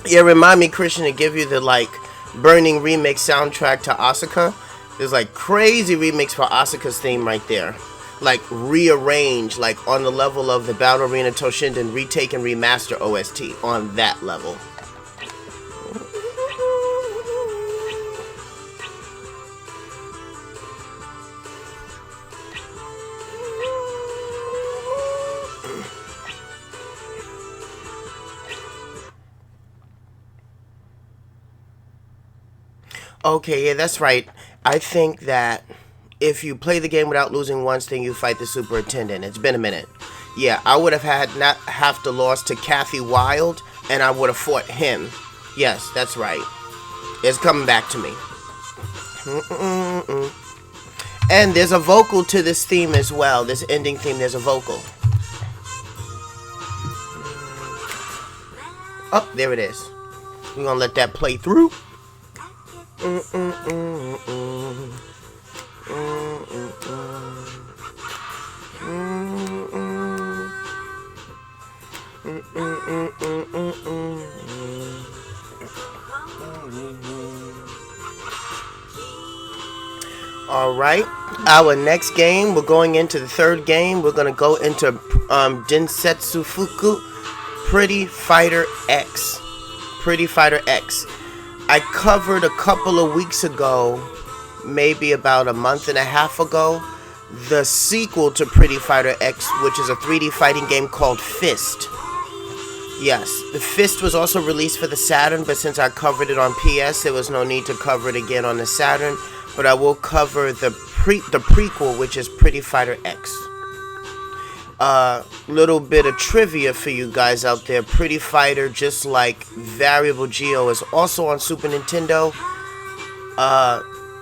Yeah, remind me, Christian, to give you the like burning remix soundtrack to Asuka. There's like crazy remix for Asuka's theme right there. like rearrange, like on the level of the Battle Arena Toshinden Retake and Remaster OST, on that level. Okay, yeah, that's right. I think that if you play the game without losing once, then you fight the superintendent. It's been a minute. Yeah, I would have had not have to loss to Kathy Wild, and I would have fought him. Yes, that's right. It's coming back to me. And there's a vocal to this theme as well. This ending theme, there's a vocal. Oh, there it is. We're gonna let that play through. Alright, our next game, we're going into the third game. We're going to go into Densetsu Fuku Pretty Fighter X. Pretty Fighter X. I covered a couple of weeks ago, maybe about a month and a half ago, the sequel to Pretty Fighter X, which is a 3D fighting game called Fist. Yes, the Fist was also released for the Saturn, but since I covered it on PS, there was no need to cover it again on the Saturn. But I will cover the prequel, which is Pretty Fighter X. Little bit of trivia for you guys out there. Pretty Fighter, just like Variable Geo, is also on Super Nintendo.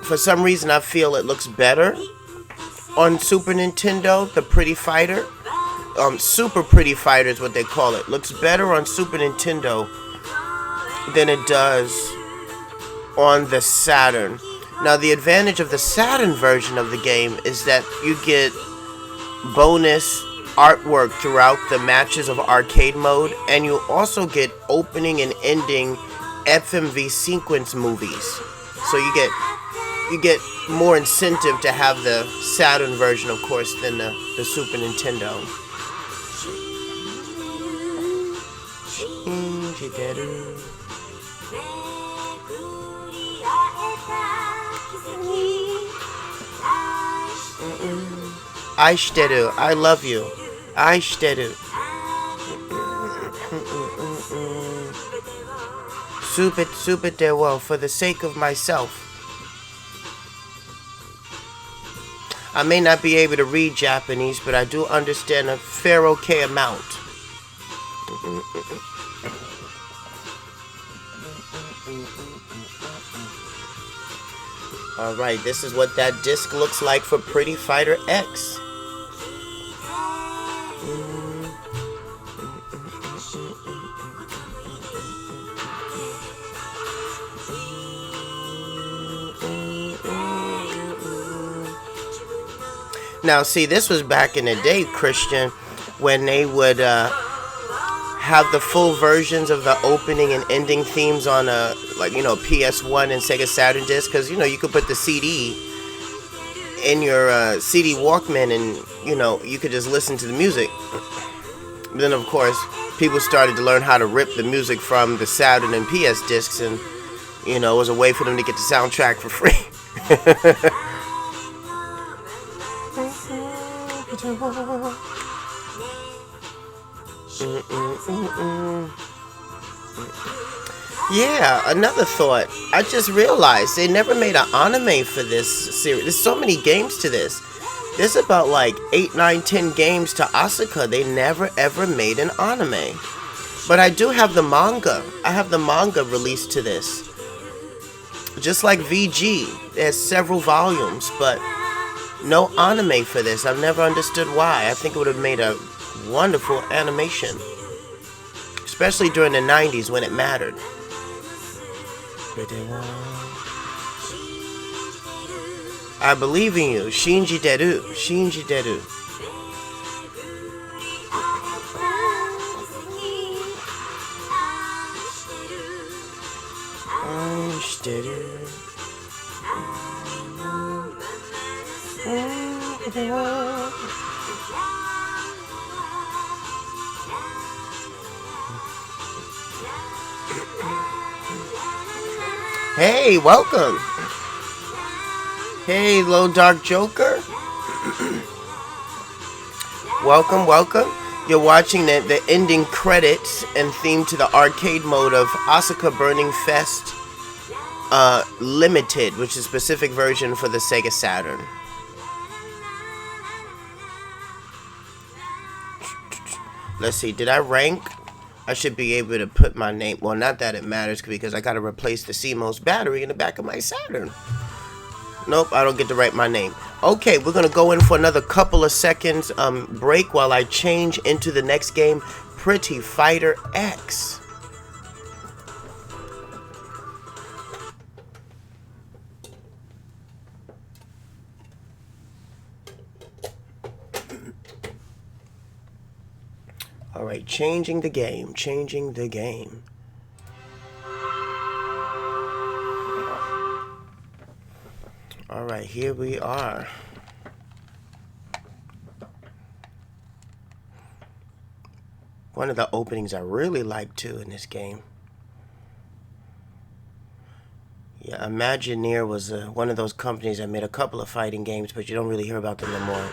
For some reason, I feel it looks better on Super Nintendo, the Pretty Fighter. Super Pretty Fighter is what they call it. Looks better on Super Nintendo than it does on the Saturn. Now, the advantage of the Saturn version of the game is that you get bonus artwork throughout the matches of arcade mode, and you also get opening and ending FMV sequence movies. So you get more incentive to have the Saturn version, of course, than the Super Nintendo. Aishiteru, I love you. Aishiteru. Super dewo, for the sake of myself. I may not be able to read Japanese, but I do understand a fair okay amount. Alright, this is what that disc looks like for Pretty Fighter X. Now, see, this was back in the day, Christian, when they would have the full versions of the opening and ending themes on PS1 and Sega Saturn disc, because you could put the CD in your CD Walkman, and you could just listen to the music. But then, of course, people started to learn how to rip the music from the Saturn and PS discs, and it was a way for them to get the soundtrack for free. Yeah, another thought. I just realized they never made an anime for this series. There's so many games to this. There's about like 8, 9, 10 games to Asuka. They never ever made an anime. But I do have the manga. I have the manga released to this. Just like VG, there's several volumes, but no anime for this. I've never understood why. I think it would have made a wonderful animation, especially during the 90s when it mattered. I believe in you. Shinji deru. Shinji deru. Hey, welcome. Hey, Low Dark Joker. Welcome, welcome. You're watching the ending credits and theme to the arcade mode of Asuka Burning Fest Limited, which is a specific version for the Sega Saturn. Let's see, did I rank? I should be able to put my name. Well, not that it matters because I got to replace the CMOS battery in the back of my Saturn. Nope, I don't get to write my name. Okay, we're going to go in for another couple of seconds break while I change into the next game, Pretty Fighter X. Alright, changing the game. Alright, here we are. One of the openings I really like too in this game. Yeah, Imagineer was one of those companies that made a couple of fighting games, but you don't really hear about them no more.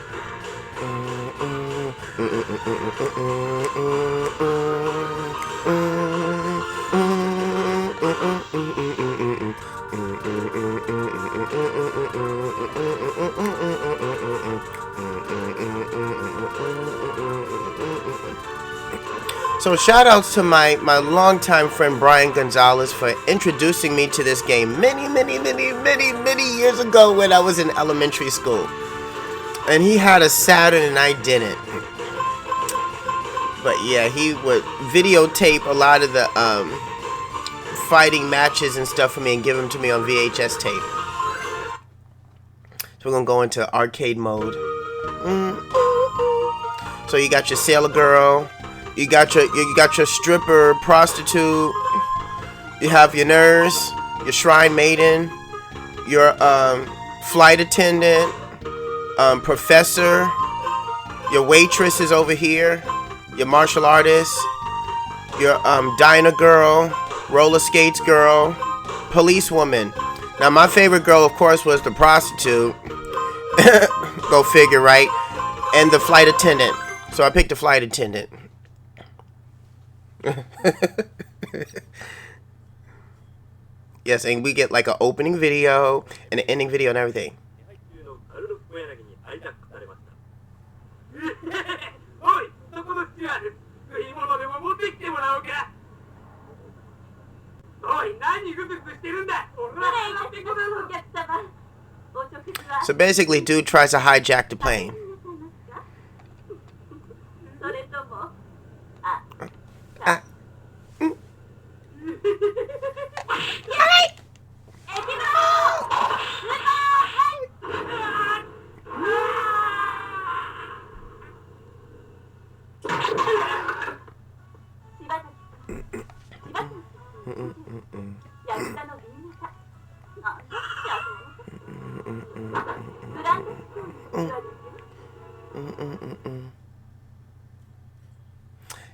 So shout outs to my longtime friend Brian Gonzalez for introducing me to this game many years ago when I was in elementary school. And he had a Saturn and I didn't. But yeah, he would videotape a lot of the fighting matches and stuff for me and give them to me on VHS tape. So we're gonna go into arcade mode. So you got your sailor girl, you got your stripper prostitute, you have your nurse, your shrine maiden, your flight attendant, professor, your waitress is over here, your martial artist, your diner girl, roller skates girl, policewoman. Now my favorite girl, of course, was the prostitute. Go figure, right? And the flight attendant. So I picked the flight attendant. Yes, and we get like an opening video and an ending video and everything. So basically, dude tries to hijack the plane.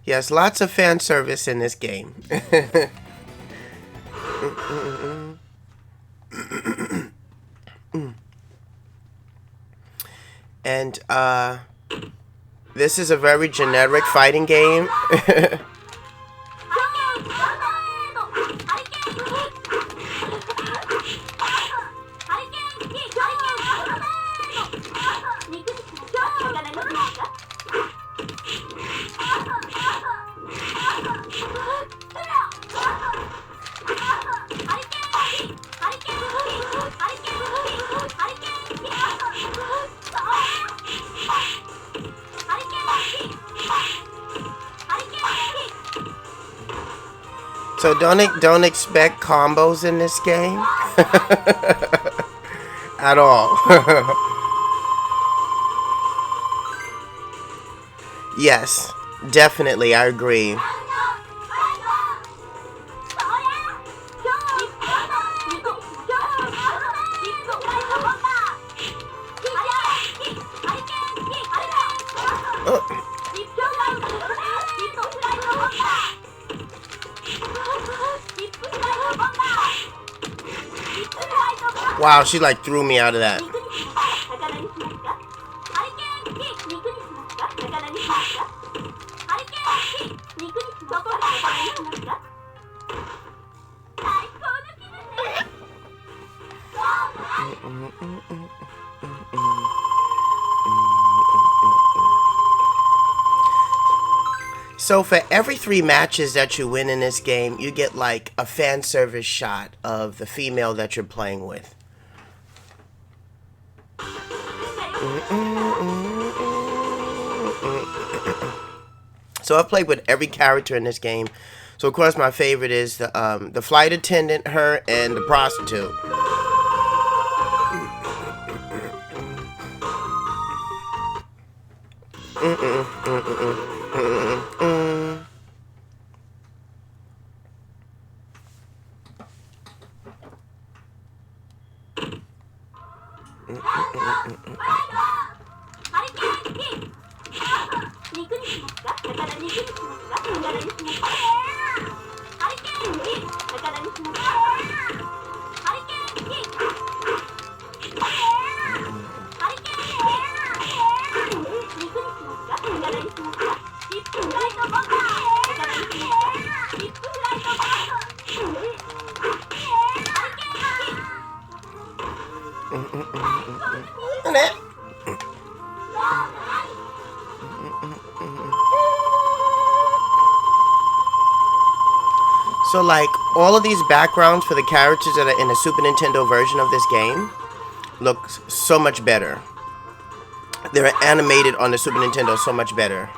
Yes, lots of fan service in this game. And this is a very generic fighting game. So don't expect combos in this game at all. Yes, definitely, I agree. Wow, she like threw me out of that. So for every 3 matches that you win in this game, you get like a fan service shot of the female that you're playing with. So I've played with every character in this game. So of course my favorite is the flight attendant, her, and the prostitute. So like all of these backgrounds for the characters that are in the Super Nintendo version of this game look so much better. They're animated on the Super Nintendo so much better.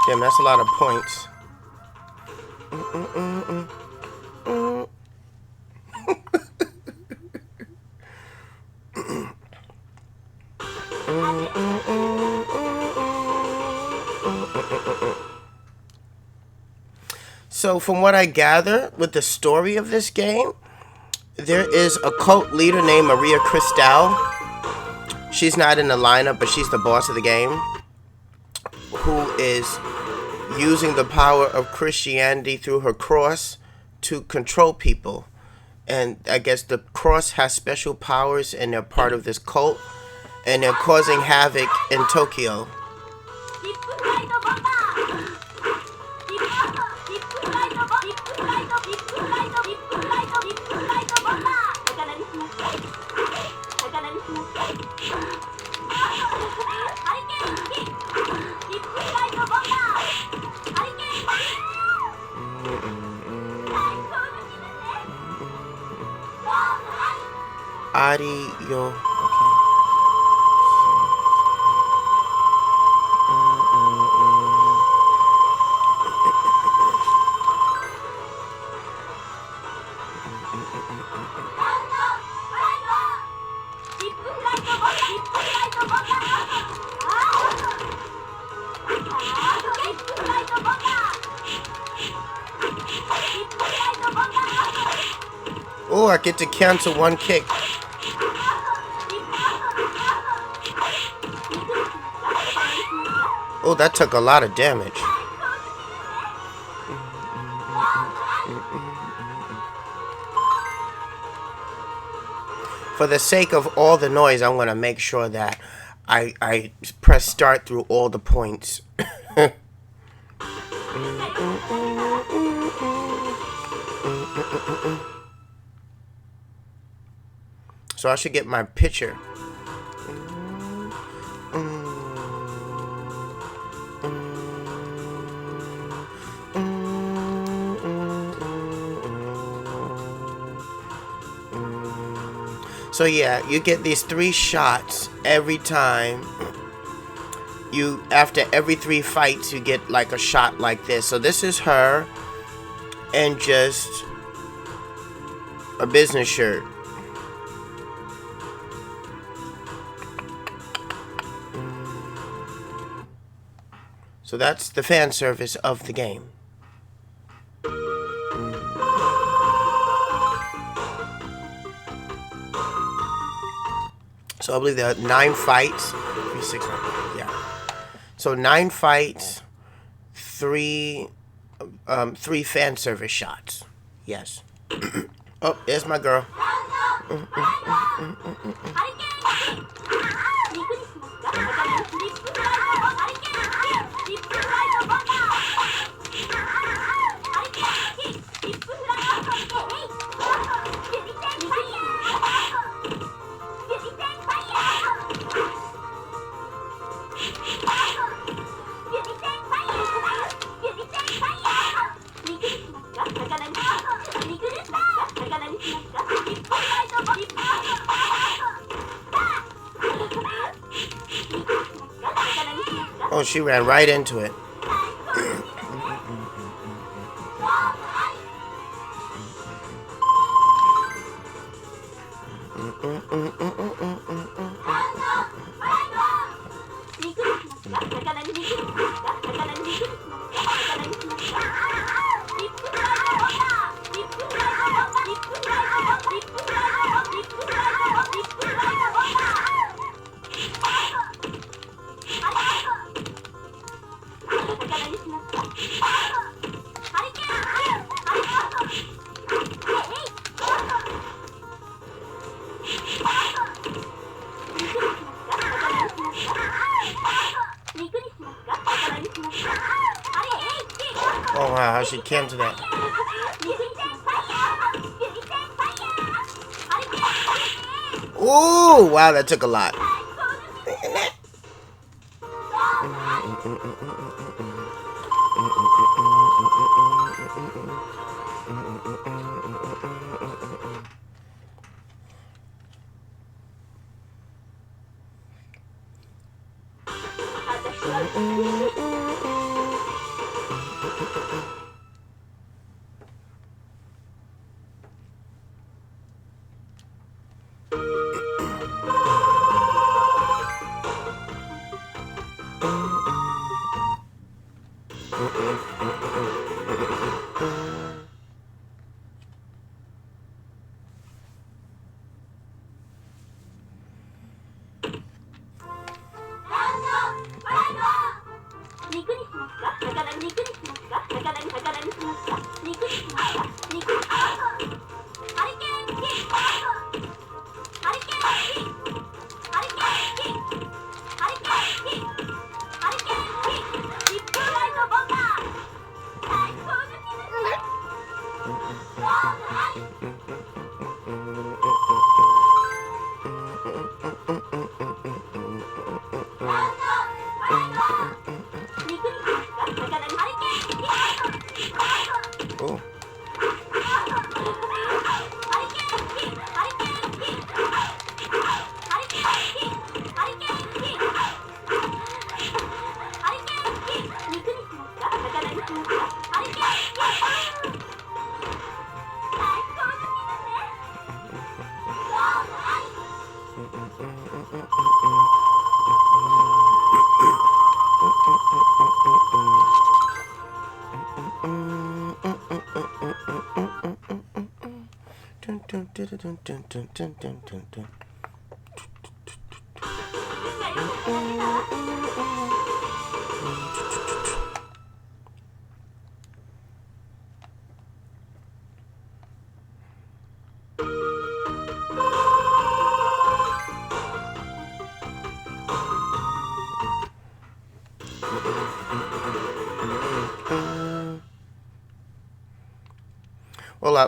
Damn, that's a lot of points. So from what I gather with the story of this game, there is a cult leader named Maria Cristal. She's not in the lineup, but she's the boss of the game, who is using the power of Christianity through her cross to control people. And I guess the cross has special powers, and they're part of this cult, and they're causing havoc in Tokyo. Yo, okay. Oh, I get to cancel one kick. Oh, that took a lot of damage. For the sake of all the noise, I'm going to make sure that I press start through all the points. So I should get my picture. So yeah, you get these 3 shots every time you, after every 3 fights, you get like a shot like this. So this is her and just a business shirt. So that's the fan service of the game. So I believe there are 9 fights. 3, 6, 9, yeah. So 9 fights, 3 fan service shots. Yes. Oh, there's my girl. Oh, she ran right into it. Oh wow, how she came to that. Oh wow, that took a lot.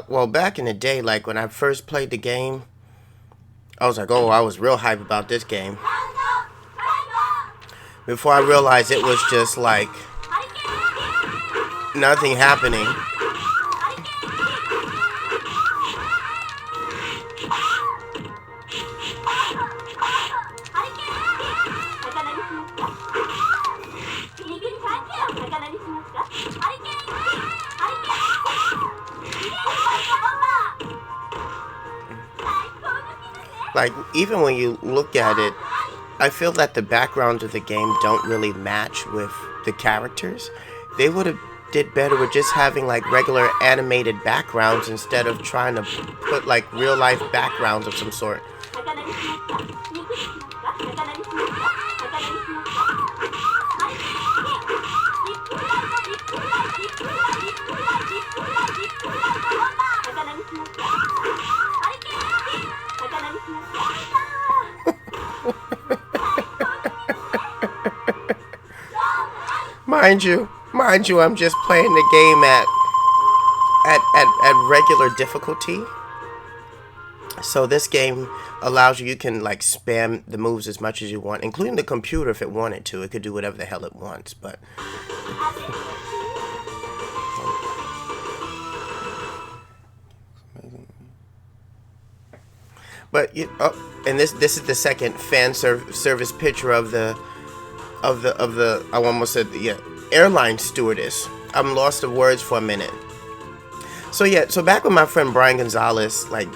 Well, back in the day, like when I first played the game, I was like, oh, I was real hype about this game. Before I realized it was just like nothing happening. Like, even when you look at it, I feel that the backgrounds of the game don't really match with the characters. They would have did better with just having like regular animated backgrounds instead of trying to put like real life backgrounds of some sort. Mind you, I'm just playing the game at regular difficulty. So this game allows you can like spam the moves as much as you want, including the computer if it wanted to. It could do whatever the hell it wants, but and this is the second service picture of the I almost said airline stewardess. I'm lost of words for a minute. So back when my friend Brian Gonzalez like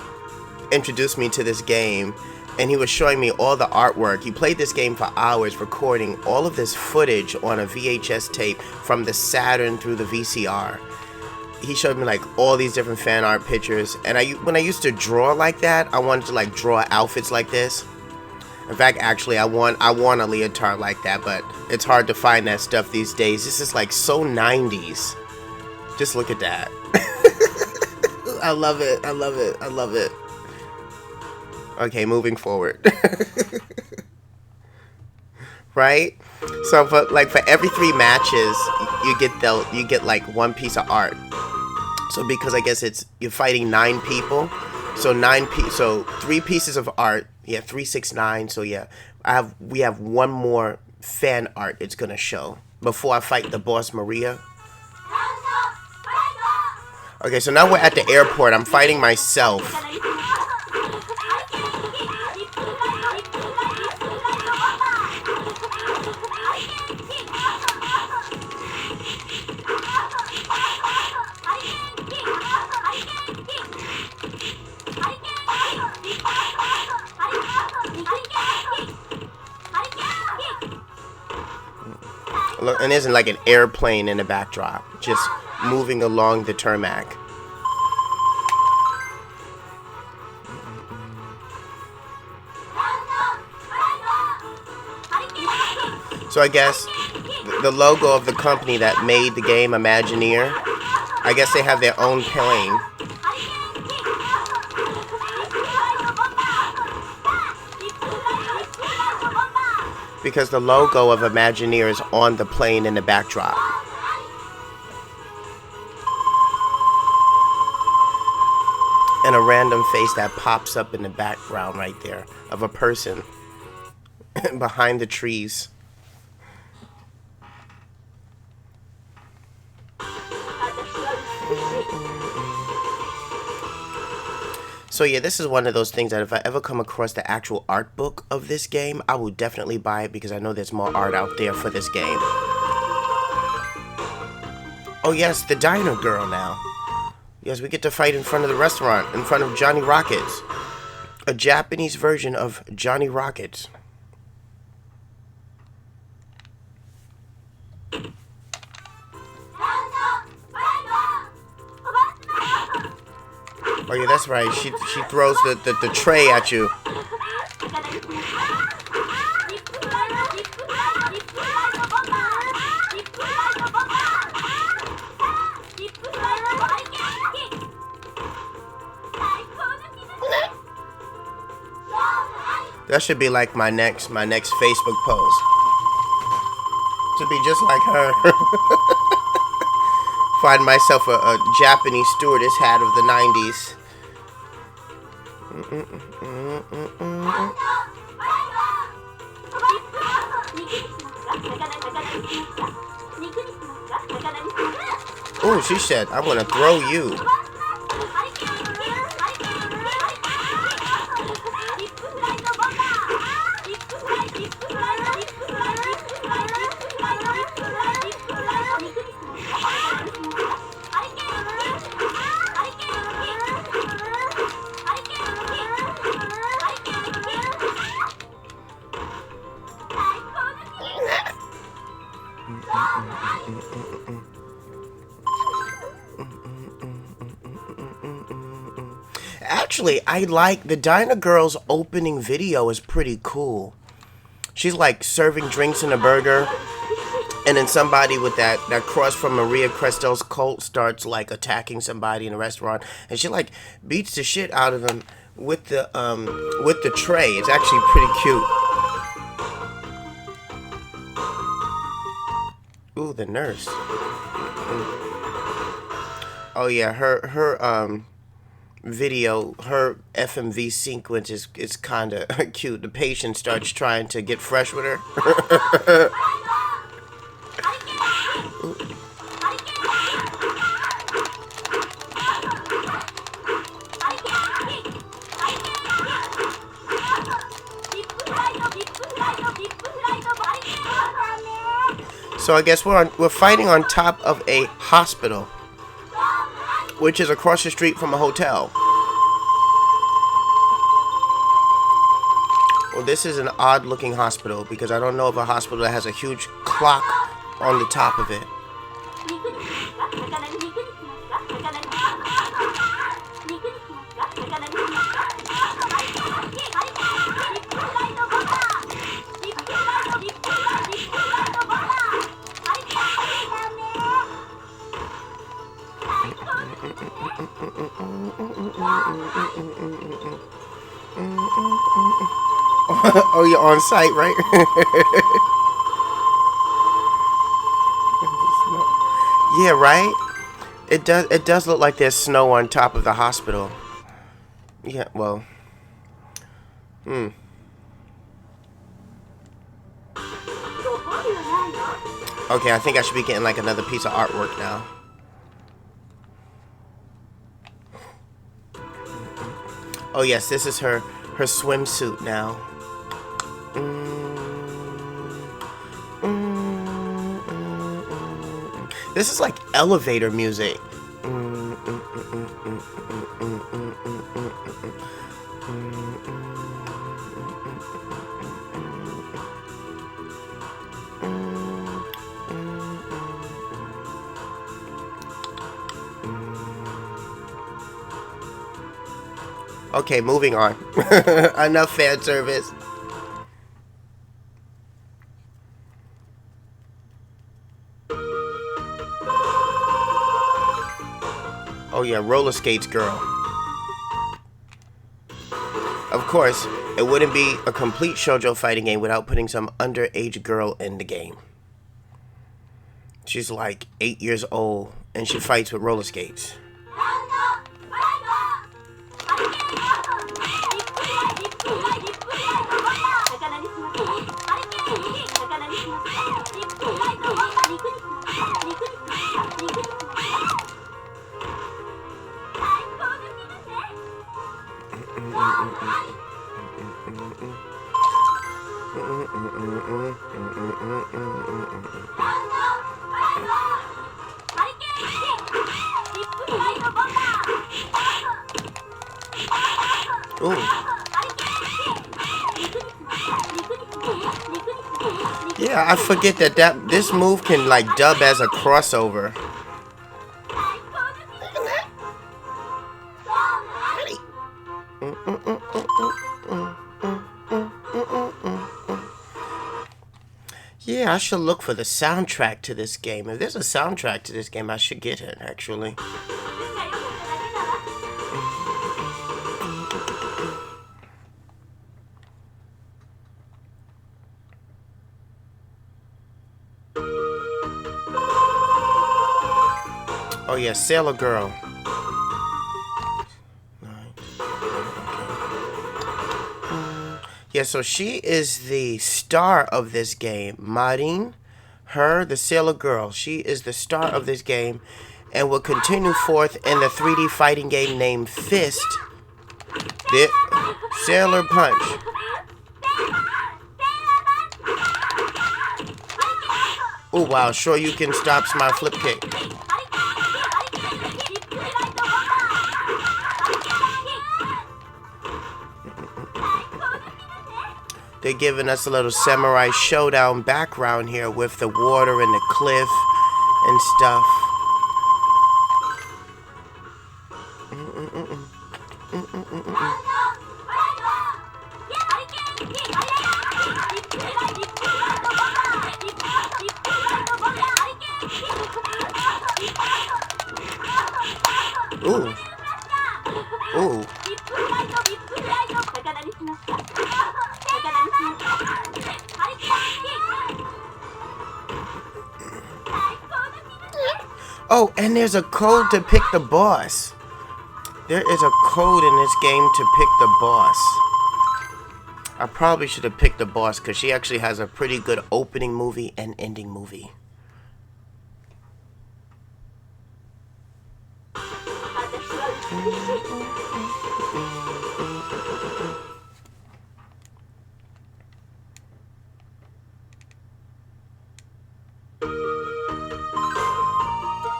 introduced me to this game, and he was showing me all the artwork. He played this game for hours, recording all of this footage on a VHS tape from the Saturn through the VCR. He showed me like all these different fan art pictures, and when I used to draw like that, I wanted to like draw outfits like this. In fact, actually, I want a leotard like that, but it's hard to find that stuff these days. This is like so 90s. Just look at that. I love it. I love it. I love it. Okay, moving forward. Right? So for every 3 matches, you get like 1 piece of art. So because I guess you're fighting 9 people, so 3 pieces of art. Yeah, 3, 6, 9. So yeah, we have 1 more fan art it's gonna show before I fight the boss Maria. Okay, so now we're at the airport. I'm fighting myself. Look, and there's like an airplane in the backdrop, just moving along the tarmac. So I guess the logo of the company that made the game, Imagineer, I guess they have their own plane. Because the logo of Imagineer is on the plane in the backdrop. And a random face that pops up in the background right there of a person behind the trees. So yeah, this is one of those things that if I ever come across the actual art book of this game, I will definitely buy it because I know there's more art out there for this game. Oh yes, the diner girl now. Yes, we get to fight in front of the restaurant, in front of Johnny Rockets. A Japanese version of Johnny Rockets. Oh yeah, that's right. She throws the tray at you. That should be like my next Facebook post. To be just like her. Find myself a Japanese stewardess hat of the 90s. Oh, she said, I'm gonna throw you. Actually, I like the Diner Girl's opening video is pretty cool. She's like serving drinks in a burger, and then somebody with that cross from Maria Crestel's cult starts like attacking somebody in a restaurant, and she like beats the shit out of them with the tray. It's actually pretty cute. Ooh, the nurse. Oh yeah, her video, her FMV sequence is kind of cute. The patient starts trying to get fresh with her. So I guess we're fighting on top of a hospital, which is across the street from a hotel. Well, this is an odd looking hospital because I don't know of a hospital that has a huge clock on the top of it. Oh, you're on site, right? Yeah, right? It does look like there's snow on top of the hospital. Yeah, well. Okay, I think I should be getting like another piece of artwork now. Oh yes, this is her swimsuit now. This is like elevator music. Okay, moving on. Enough fan service. Oh yeah, roller skates girl. Of course, it wouldn't be a complete shoujo fighting game without putting some underage girl in the game. She's like 8 years old and she fights with roller skates. Ooh. Yeah, I forget that this move can like dub as a crossover. Yeah, I should look for the soundtrack to this game. If there's a soundtrack to this game, I should get it, actually. Oh yeah, Sailor Girl. Yeah, so she is the star of this game. Marin, her, the Sailor Girl. She is the star of this game and will continue forth in the 3D fighting game named Fist. The Sailor Punch. Oh wow, sure you can stop my flip kick. They're giving us a little samurai showdown background here with the water and the cliff and stuff. Ooh. Ooh. Oh, and there's a code to pick the boss. There is a code in this game to pick the boss. I probably should have picked the boss because she actually has a pretty good opening movie and ending movie.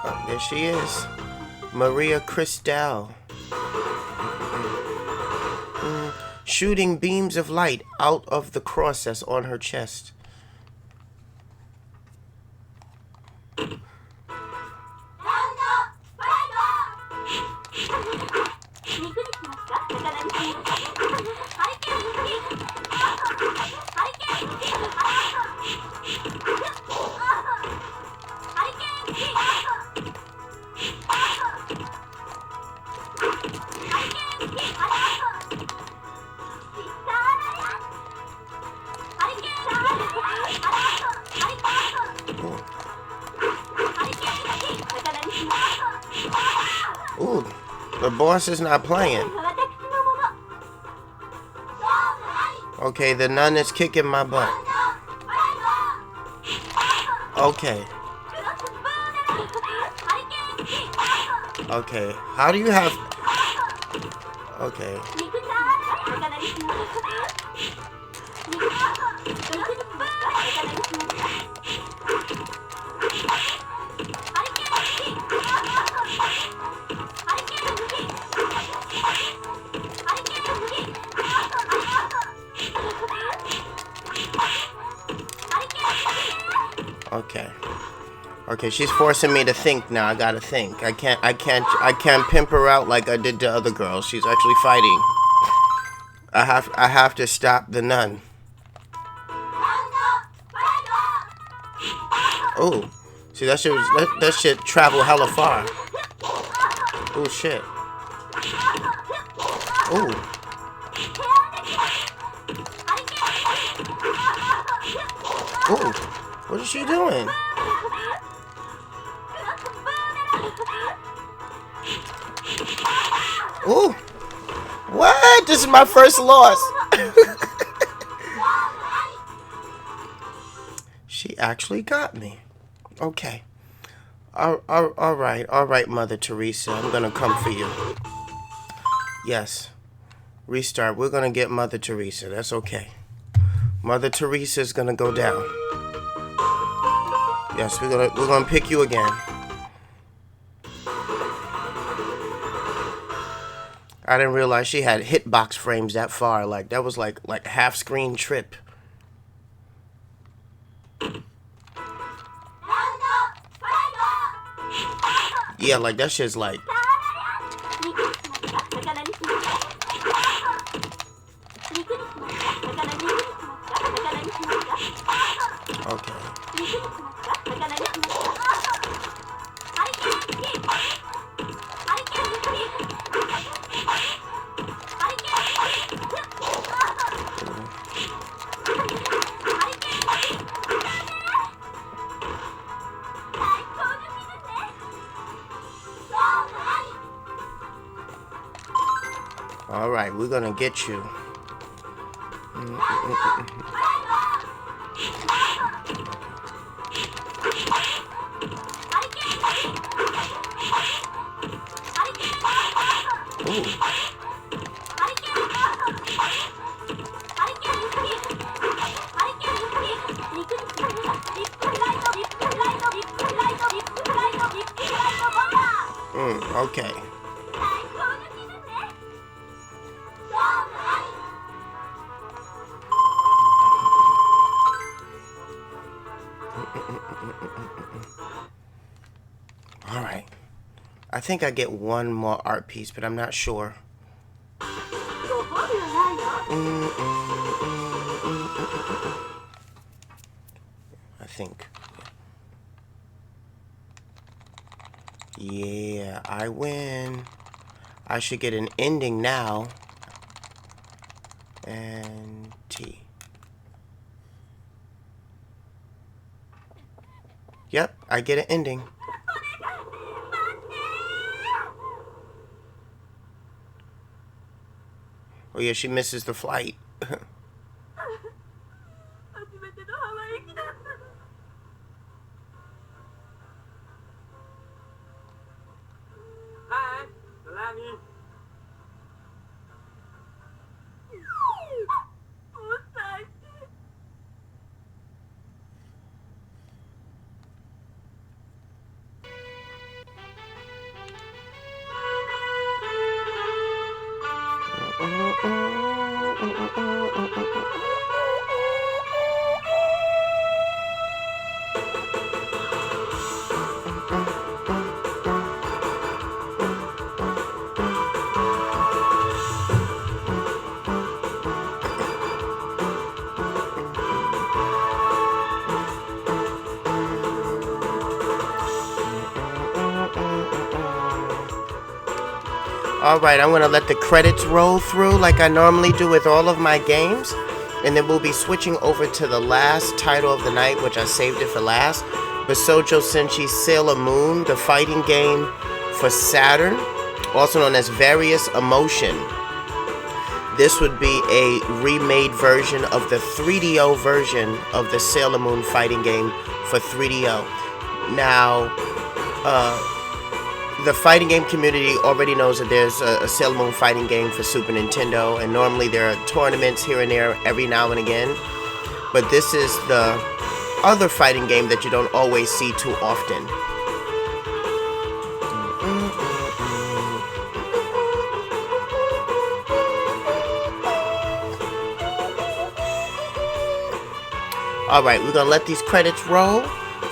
Oh, there she is. Maria Cristal. Shooting beams of light out of the cross that's on her chest. Ooh, the boss is not playing. Okay, the nun is kicking my butt. Okay. Okay, how do you have... Okay. Okay. Okay, she's forcing me to think now. I gotta think. I can't pimp her out like I did to other girls. She's actually fighting. I have to stop the nun. Oh, see that shit travel hella far. Oh shit. Oh. Oh, what is she doing? Oh, what? This is my first loss. She actually got me. Okay. All right, Mother Teresa. I'm gonna come for you. Yes. Restart. We're gonna get Mother Teresa. That's okay. Mother Teresa's gonna go down. Yes, we're gonna pick you again. I didn't realize she had hitbox frames that far. Like that was like half screen trip. Yeah, like that shit's like. Okay. All right, we're gonna get you. Okay. All right. I think I get one more art piece, but I'm not sure. I think. Yeah, I win. I should get an ending now. And T. Yep, I get an ending. Oh yeah, she misses the flight. Alright, I'm going to let the credits roll through like I normally do with all of my games. And then we'll be switching over to the last title of the night, which I saved it for last. Basojo Senshi Sailor Moon, the fighting game for Saturn, also known as Various Emotion. This would be a remade version of the 3DO version of the Sailor Moon fighting game for 3DO. Now, the fighting game community already knows that there's a Sailor Moon fighting game for Super Nintendo, and normally there are tournaments here and there every now and again. But this is the other fighting game that you don't always see too often. Alright, we're gonna let these credits roll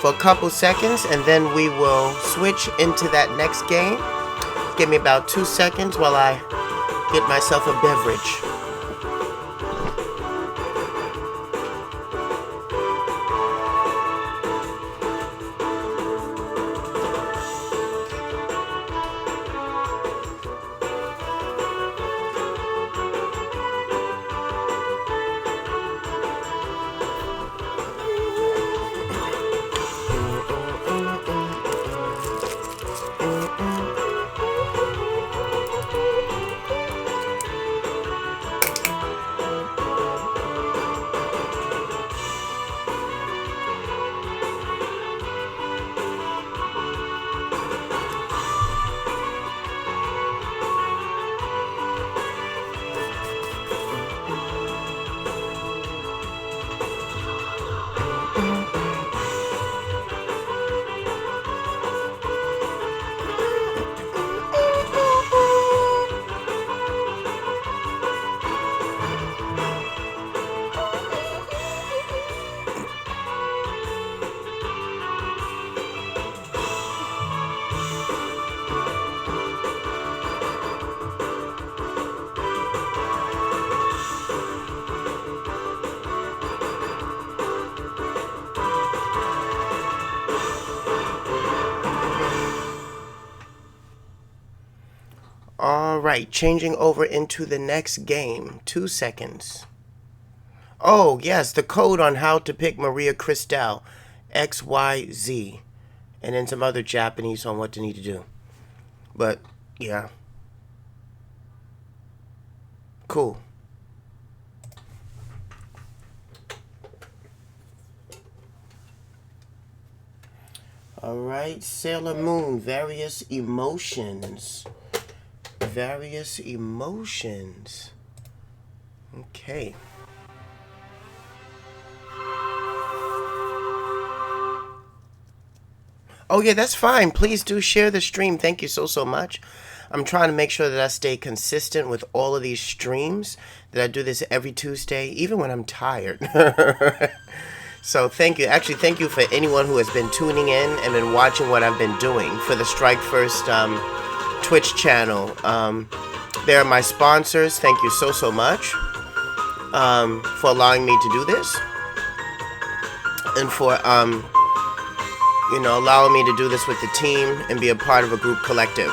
for a couple seconds, and then we will switch into that next game. Give me about 2 seconds while I get myself a beverage. Alright, changing over into the next game. 2 seconds. Oh, yes, the code on how to pick Maria Cristal. XYZ. And then some other Japanese on what to need to do. But, yeah. Cool. Alright, Sailor Moon, Various Emotions. Various Emotions. Okay. Oh yeah, that's fine. Please do share the stream. Thank you so much. I'm trying to make sure that I stay consistent with all of these streams, that I do this every Tuesday, even when I'm tired. So thank you. Actually, thank you for anyone who has been tuning in and been watching what I've been doing for the Strike First Twitch channel. They're my sponsors. Thank you so much. for allowing me to do this, and for allowing me to do this with the team and be a part of a group collective.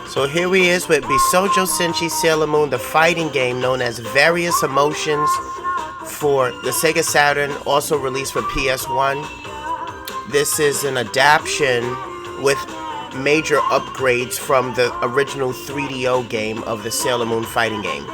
So here he is with Bisoujo Senshi Sailor Moon, the fighting game known as Various Emotions for the Sega Saturn, also released for PS1. This is an adaptation with major upgrades from the original 3DO game of the Sailor Moon fighting game.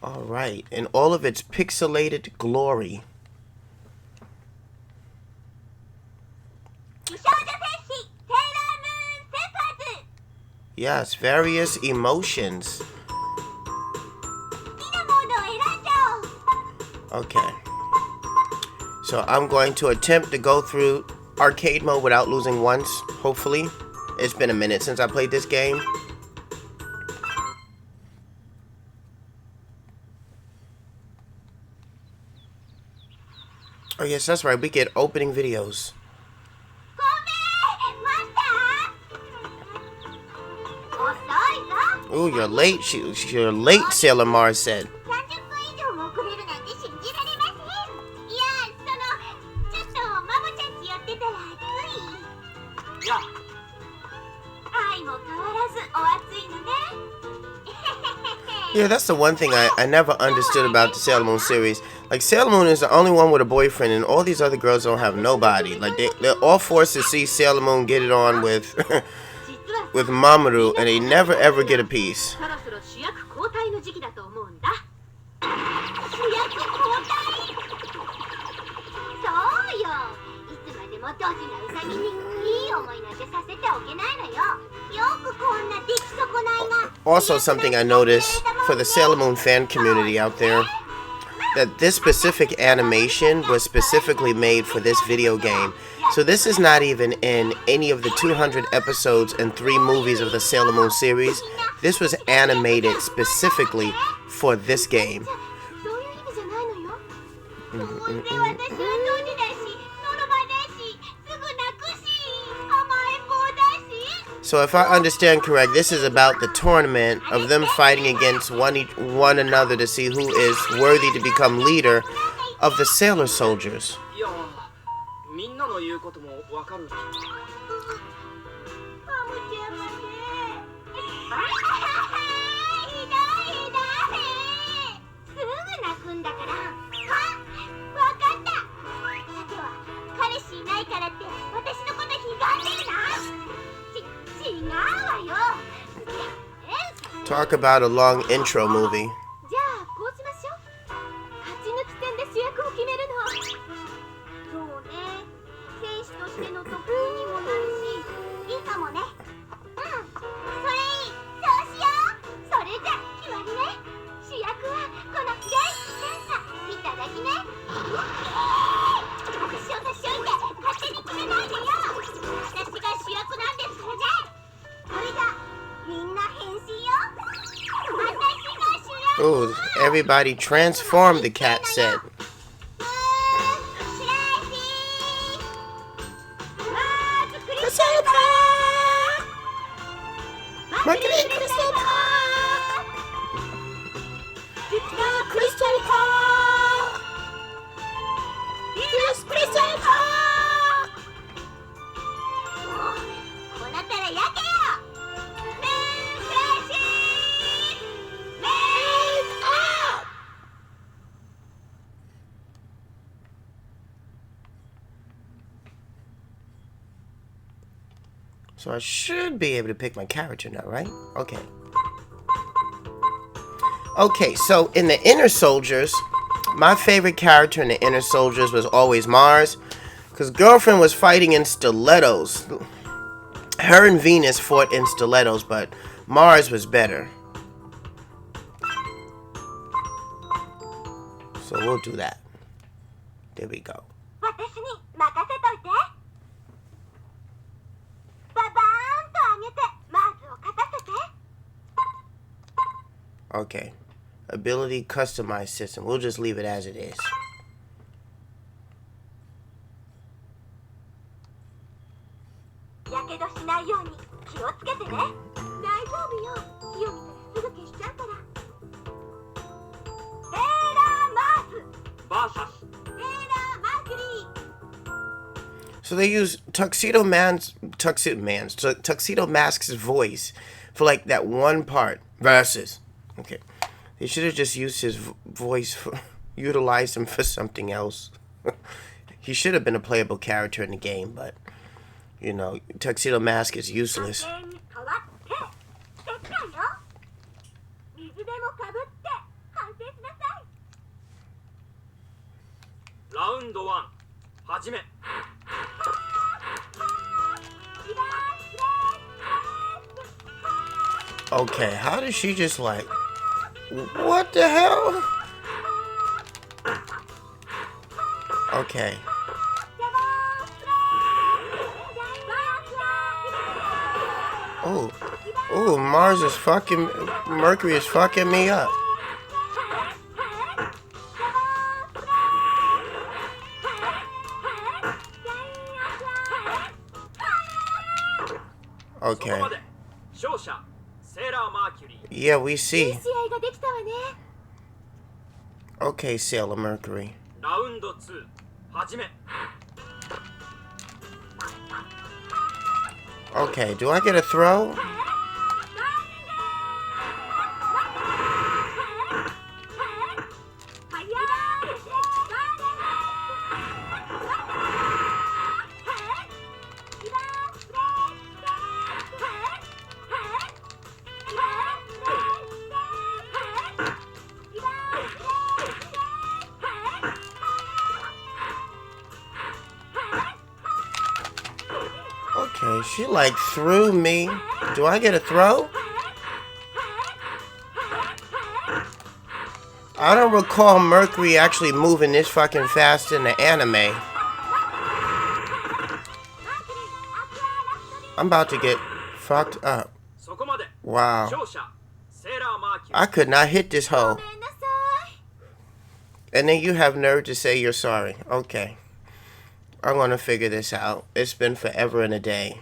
Alright, in all of its pixelated glory. Yes, Various Emotions. Okay. So I'm going to attempt to go through arcade mode without losing once, hopefully. It's been a minute since I played this game. Oh yes, that's right, we get opening videos. Ooh, you're late. You're late, Sailor Mars said. Yeah, that's the one thing I never understood about the Sailor Moon series. Like, Sailor Moon is the only one with a boyfriend, and all these other girls don't have nobody. Like, they're all forced to see Sailor Moon get it on with with Mamoru, and they never ever get a piece. Also, something I noticed for the Sailor Moon fan community out there, that this specific animation was specifically made for this video game. So this is not even in any of the 200 episodes and 3 movies of the Sailor Moon series. This was animated specifically for this game. So if I understand correct, this is about the tournament of them fighting against one another to see who is worthy to become leader of the Sailor Soldiers. Talk about a long intro movie. Ooh, everybody transformed, the cat said. So I should be able to pick my character now, right? Okay. Okay, so in the Inner Soldiers, my favorite character in the Inner Soldiers was always Mars, because girlfriend was fighting in stilettos. Her and Venus fought in stilettos, but Mars was better. So we'll do that. There we go. Okay. Ability customize system. We'll just leave it as it is. So they use Tuxedo Mask's voice for like that one part. Versus. Okay. They should have just used his voice for, utilized him for something else. He should have been a playable character in the game, but you know, Tuxedo Mask is useless. Round 1 始め Okay, how did she just like... What the hell? Okay. Oh. Oh, Mars is fucking... Mercury is fucking me up. Okay. Yeah, we see. Okay, Sailor Mercury. Round 2始め Okay, do I get a throw? Okay, she like threw me. Do I get a throw? I don't recall Mercury actually moving this fucking fast in the anime. I'm about to get fucked up. Wow. I could not hit this hoe. And then you have nerve to say you're sorry. Okay. I'm gonna figure this out. It's been forever and a day.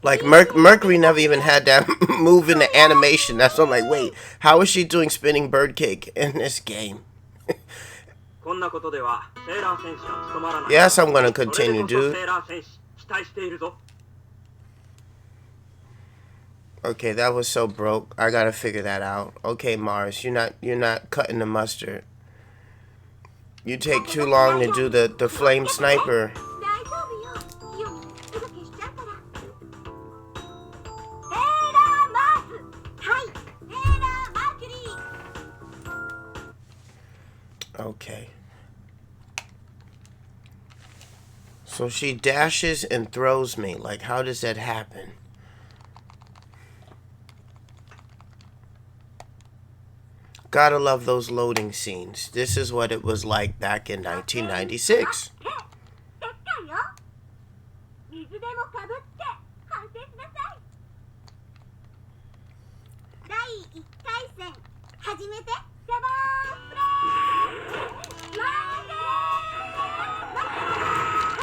Like, Mercury never even had that move in the animation. That's why I'm like, wait, how is she doing spinning bird cake in this game? Yes, I'm gonna continue, dude. Okay, that was so broke. I gotta figure that out. Okay, Mars, you're not cutting the mustard. You take too long to do the flame sniper. Okay. So she dashes and throws me. Like, how does that happen? Gotta love those loading scenes. This is what it was like back in 1996.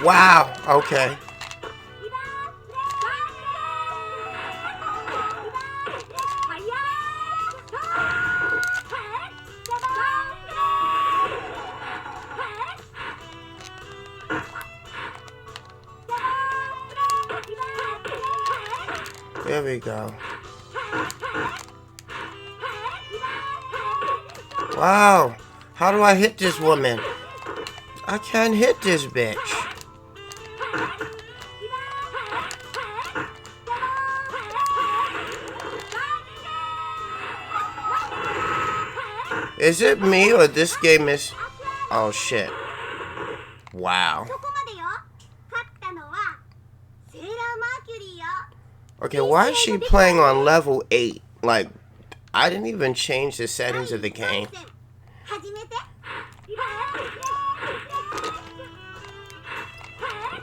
Wow, okay. There we go. Wow. How do I hit this woman? I can't hit this bitch. Is it me or this game is... Oh shit. Wow. Okay, why is she playing on level 8? Like, I didn't even change the settings of the game.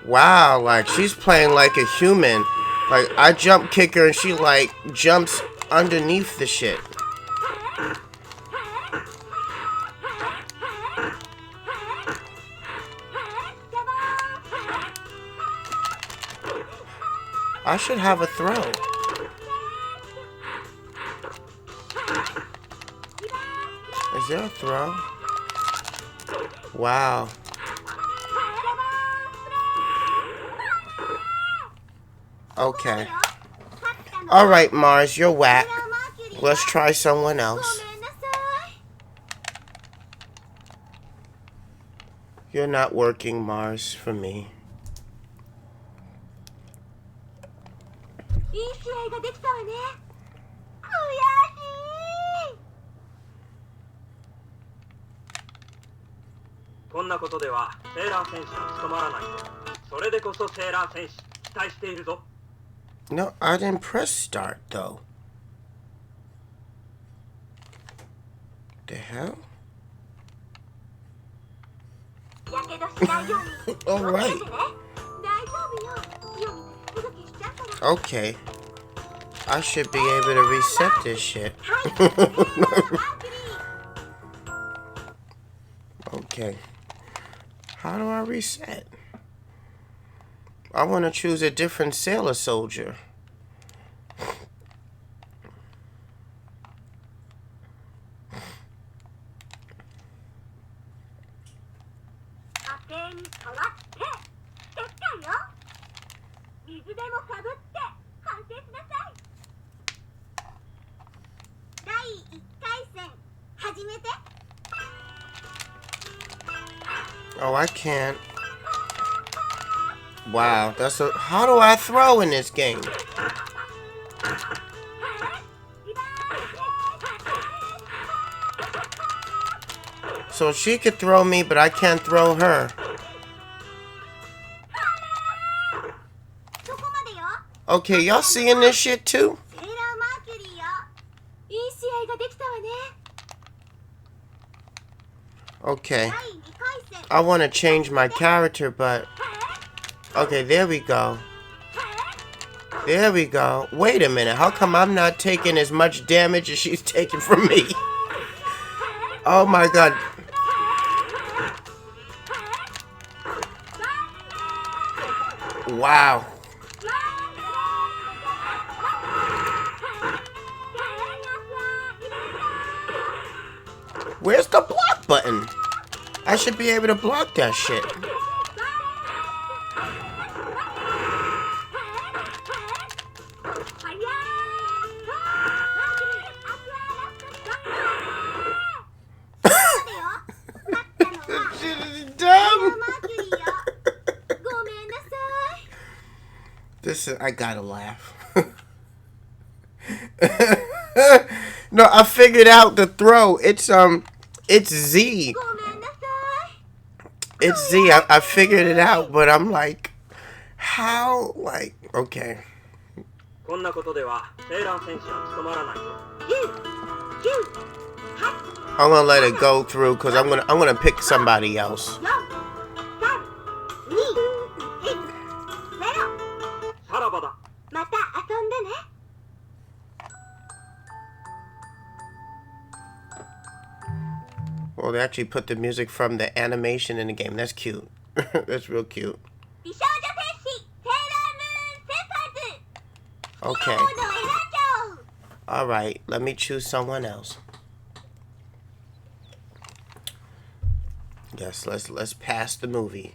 Wow, like, she's playing like a human. Like, I jump kick her and she, like, jumps underneath the shit. I should have a throw. Is there a throw? Wow. Okay. Alright, Mars, you're whack. Let's try someone else. You're not working, Mars, for me. No, I didn't press start, though. The hell? Alright. Okay. I should be able to reset this shit. Okay. How do I reset? I want to choose a different sailor soldier. Oh, I can't. Wow, that's a... How do I throw in this game? So she could throw me, but I can't throw her. Okay, y'all seeing this shit too? Okay. I want to change my character, but... Okay, there we go. There we go. Wait a minute. How come I'm not taking as much damage as she's taking from me? Oh my god. Wow. Where's the block button? I should be able to block that shit. This shit is dumb. I gotta laugh. No, I figured out the throw. It's Z. It's Z. I figured it out, but I'm like, how? Like, okay. I'm gonna let it go through because I'm gonna pick somebody else. Well, they actually put the music from the animation in the game. That's cute. That's real cute. Okay. Alright, let me choose someone else. Yes, let's pass the movie.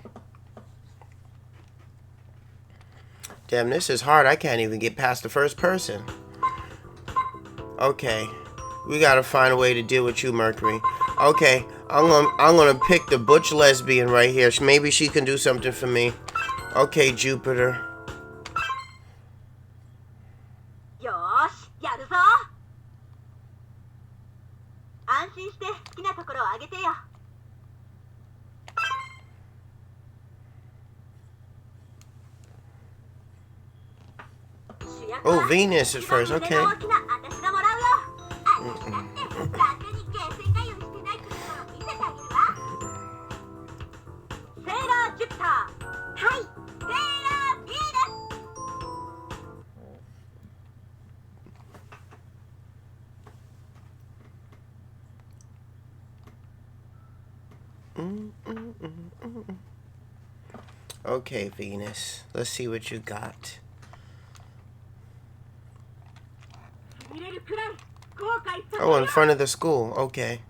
Damn, this is hard. I can't even get past the first person. Okay. We gotta find a way to deal with you, Mercury. Okay, I'm gonna pick the butch lesbian right here. Maybe she can do something for me. Okay, Jupiter. 好きなところをあげてよ。Oh, Venus is first. Okay. Okay, Venus. Let's see what you got. Oh, in front of the school. Okay.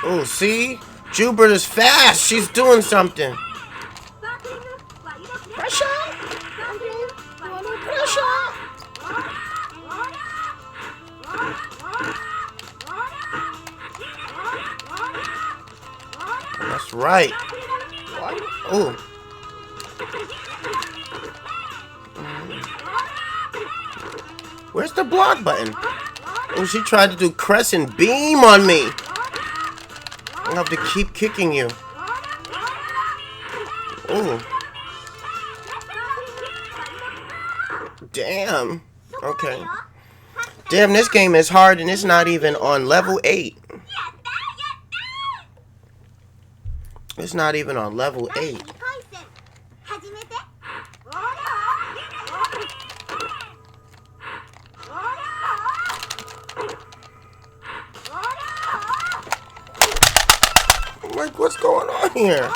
Oh, see? Jupiter's fast. She's doing something. Pressure. Pressure. That's right. Oh. Where's the block button? Oh, she tried to do crescent beam on me. I'll have to keep kicking you. Oh. Damn. Okay. Damn, this game is hard and it's not even on level 8. It's not even on level 8. Like, what's going on here?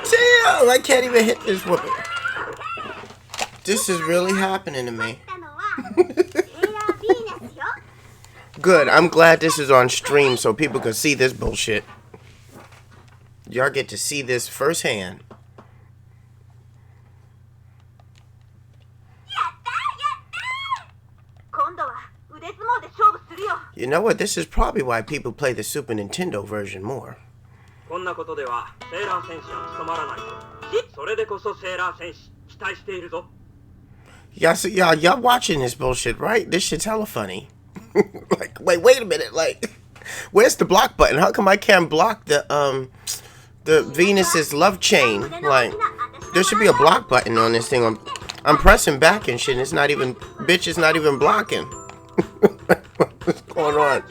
Damn, I can't even hit this woman. This is really happening to me. Good, I'm glad this is on stream so people can see this bullshit. Y'all get to see this firsthand. You know what? This is probably why people play the Super Nintendo version more. Y'all watching this bullshit, right? This shit's hella funny. Like, wait a minute. Like, where's the block button? How come I can't block the Venus's love chain? Like, there should be a block button on this thing. I'm pressing back and shit. And it's not even, bitch, it's not even blocking. What's going on?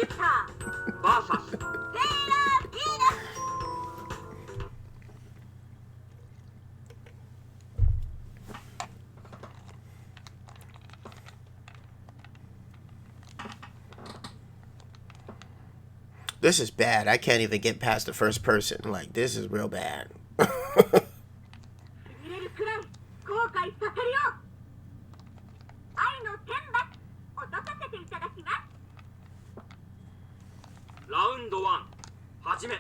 This is bad. I can't even get past the first person. Like, this is real bad. Round 1 始め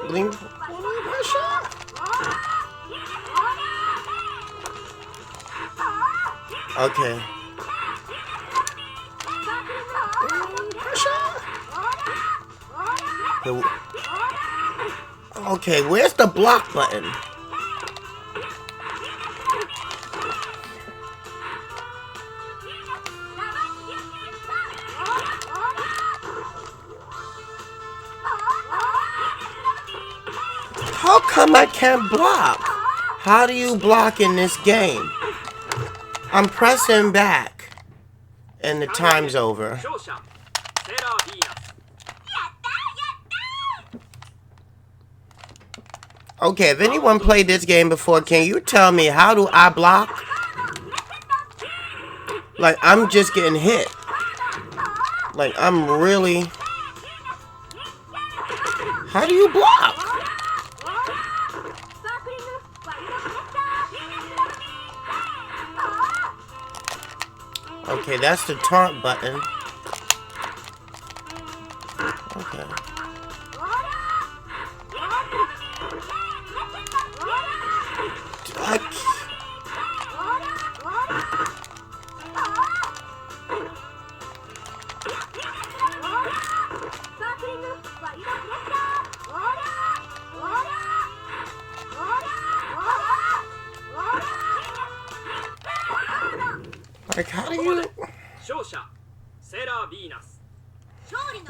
Blink. Okay. Okay, where's the block button? How come I can't block? How do you block in this game? I'm pressing back and the time's over. Okay, if anyone played this game before, can you tell me how do I block? Like, I'm just getting hit. Like, I'm really... How do you block? Okay, that's the taunt button. Okay. Like, how do you...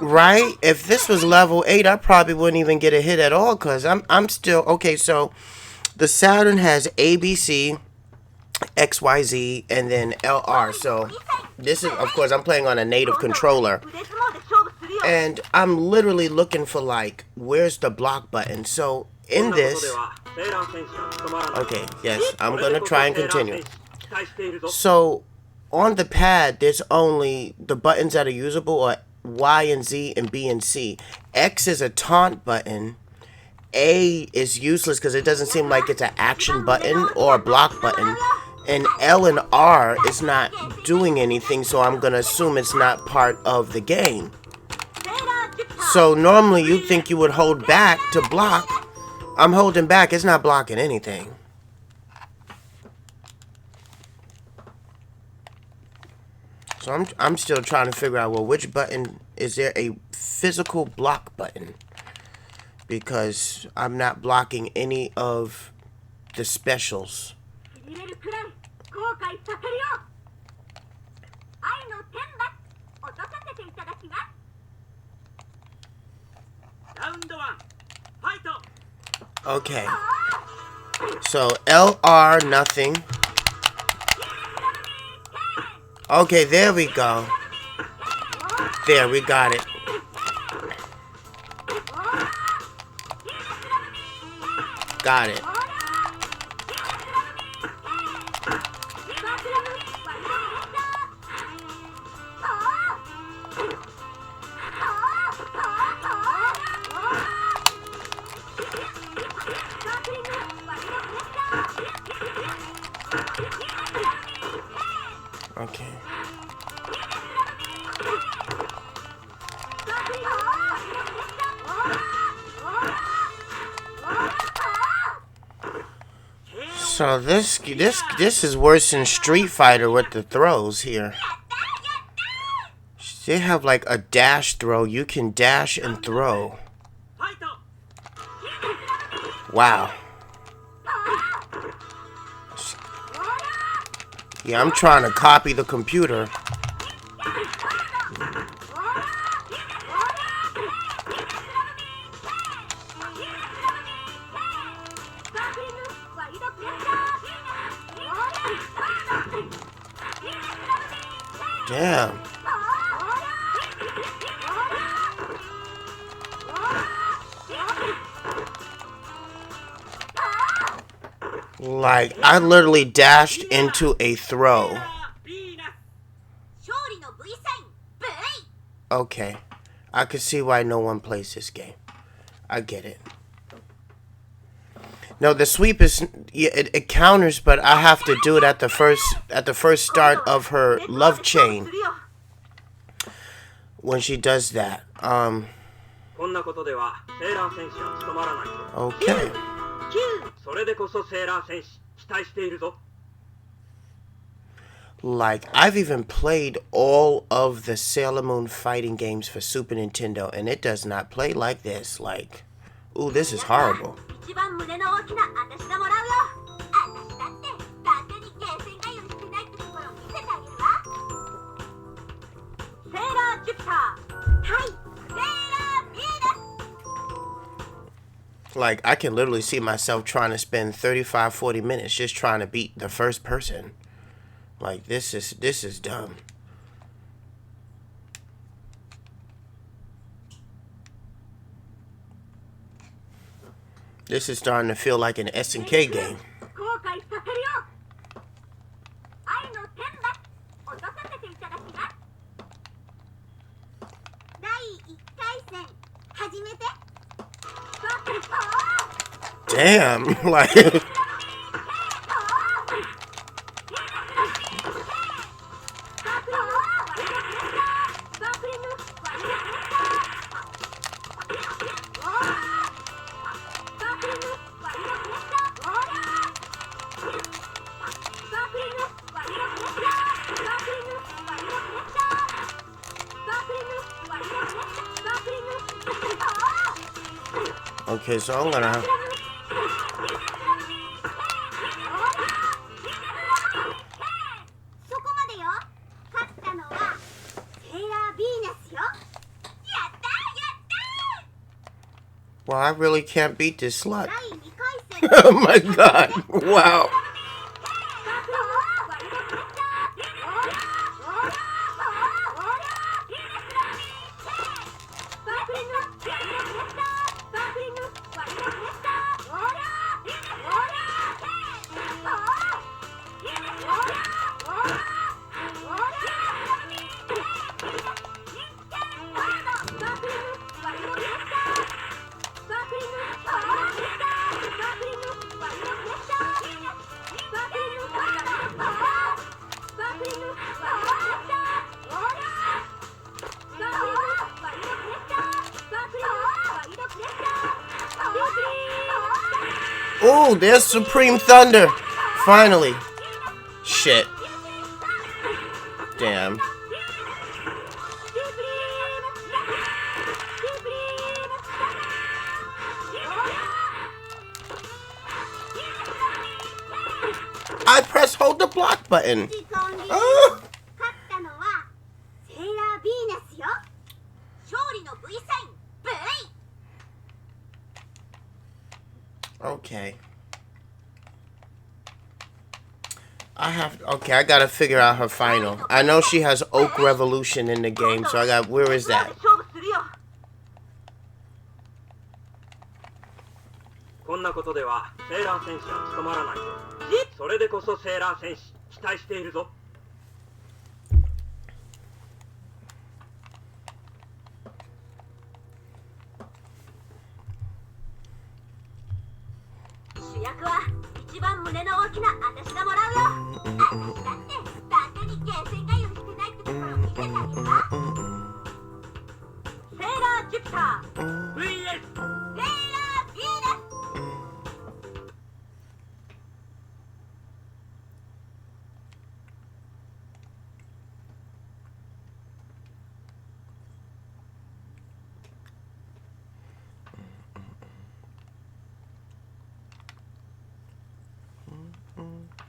Right? If this was level 8, I probably wouldn't even get a hit at all, because I'm still... Okay, so the Saturn has ABC, XYZ, and then LR. So this is, of course, I'm playing on a native controller. And I'm literally looking for, like, where's the block button? So in this... Okay, yes, I'm going to try and continue. So on the pad, there's only the buttons that are usable are Y and Z and B and C. X is a taunt button. A is useless because it doesn't seem like it's an action button or a block button. And L and R is not doing anything, so I'm going to assume it's not part of the game. So normally you think you would hold back to block. I'm holding back, it's not blocking anything. So I'm still trying to figure out, well, which button, is there a physical block button? Because I'm not blocking any of the specials. Okay. So LR, nothing. Okay, there we go. There, we got it. Got it. Okay. So this is worse than Street Fighter with the throws here. They have like a dash throw. You can dash and throw. Wow. Yeah, I'm trying to copy the computer. Damn. Like, I literally dashed into a throw. Okay. I can see why no one plays this game. I get it. No, the sweep is, yeah, it counters, but I have to do it at the first start of her love chain. When she does that. Okay. Like, I've even played all of the Sailor Moon fighting games for Super Nintendo, and it does not play like this. Like, ooh, this is horrible. Like, I can literally see myself trying to spend 35-40 minutes just trying to beat the first person. Like, this is dumb. This is starting to feel like an SNK game. Damn, like. Okay, so I'm gonna. Well, I really can't beat this slut. Oh my god. Wow. Oh, there's Supreme Thunder. Finally. Shit. Damn. I press hold the block button. Oh. Okay. Okay, I gotta figure out her final. I know she has Oak Revolution in the game, so where is that? こんなことではセーラー戦士は務まらないぞ。それでこそセーラー戦士、期待しているぞ。主役は一番胸の大きな私がもらうよ。私だって旦那にゲーセンが許してないってところを見せてあげるわ。セーラージュピター VS セーラーヴィーナス。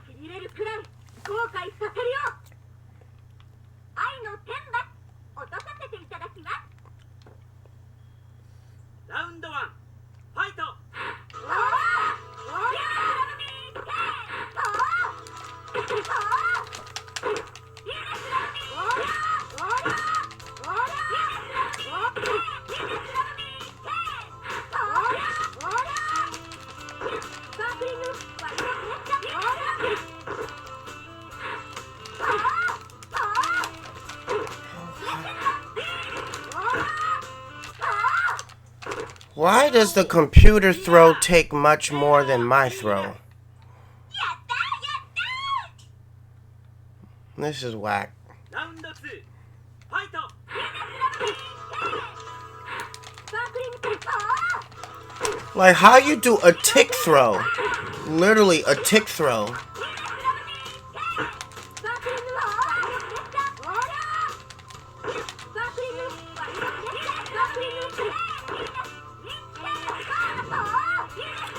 しびれるくらい後悔させるよ。愛の天罰落とさせていただきます。ラウンド1、ファイト。Why does the computer throw take much more than my throw? This is whack. ラウンド2、ファイト。Like, how you do a tick throw? Literally a tick throw.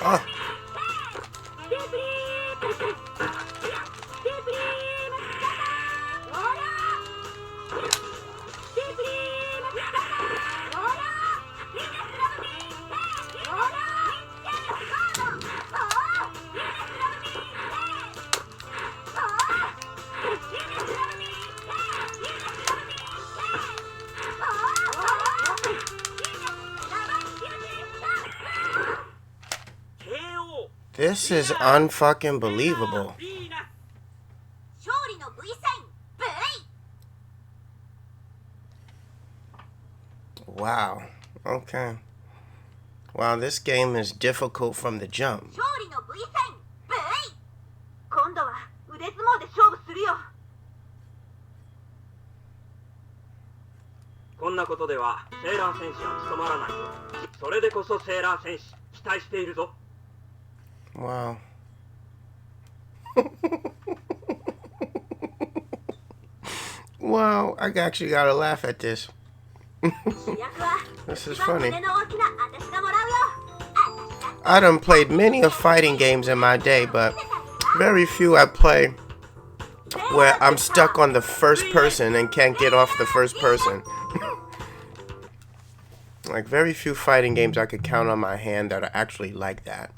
Oh. This is unfucking believable. 勝利の V サイン V。 Wow. Okay. Wow, this game is difficult from the jump. 勝利の V サイン V。 今度は腕相撲で勝負するよ。こんなことではセーラー戦士は務まらないぞ。それでこそセーラー戦士期待しているぞ。 Wow. Wow, I actually gotta laugh at this. This is funny. I done played many of fighting games in my day, but very few I play where I'm stuck on the first person and can't get off the first person. Like, very few fighting games I could count on my hand that are actually like that.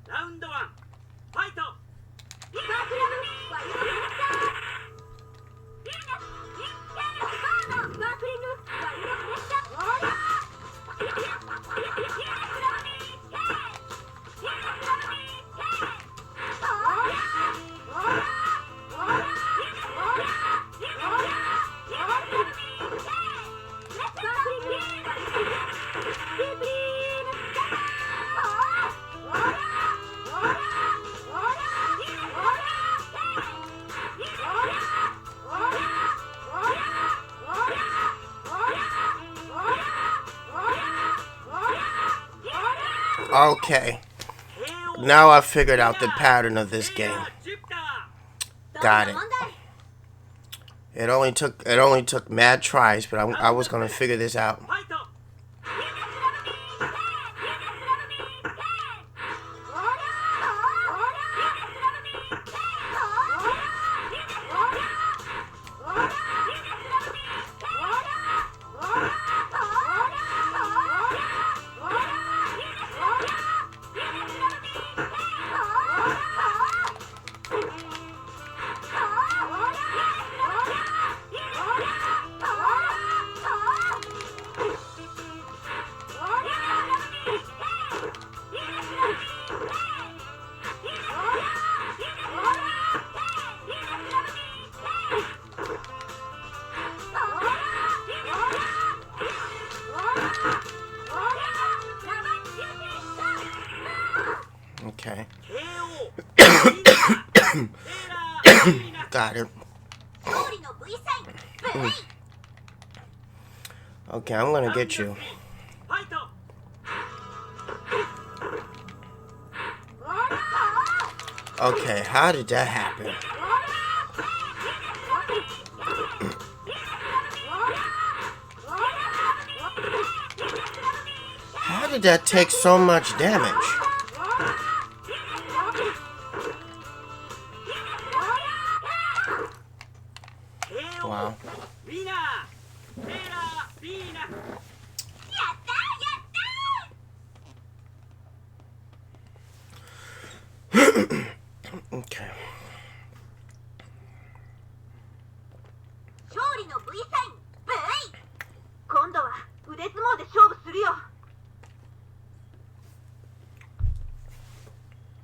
Round 1 ファイト。 Okay. Now I figured out the pattern of this game. Got it. It only took mad tries, but I was gonna figure this out. Okay. Got it. Okay, I'm gonna get you. Okay, how did that happen? How did that take so much damage? Wow. Okay. 勝利の V サイン V。 今度は腕相撲で勝負するよ。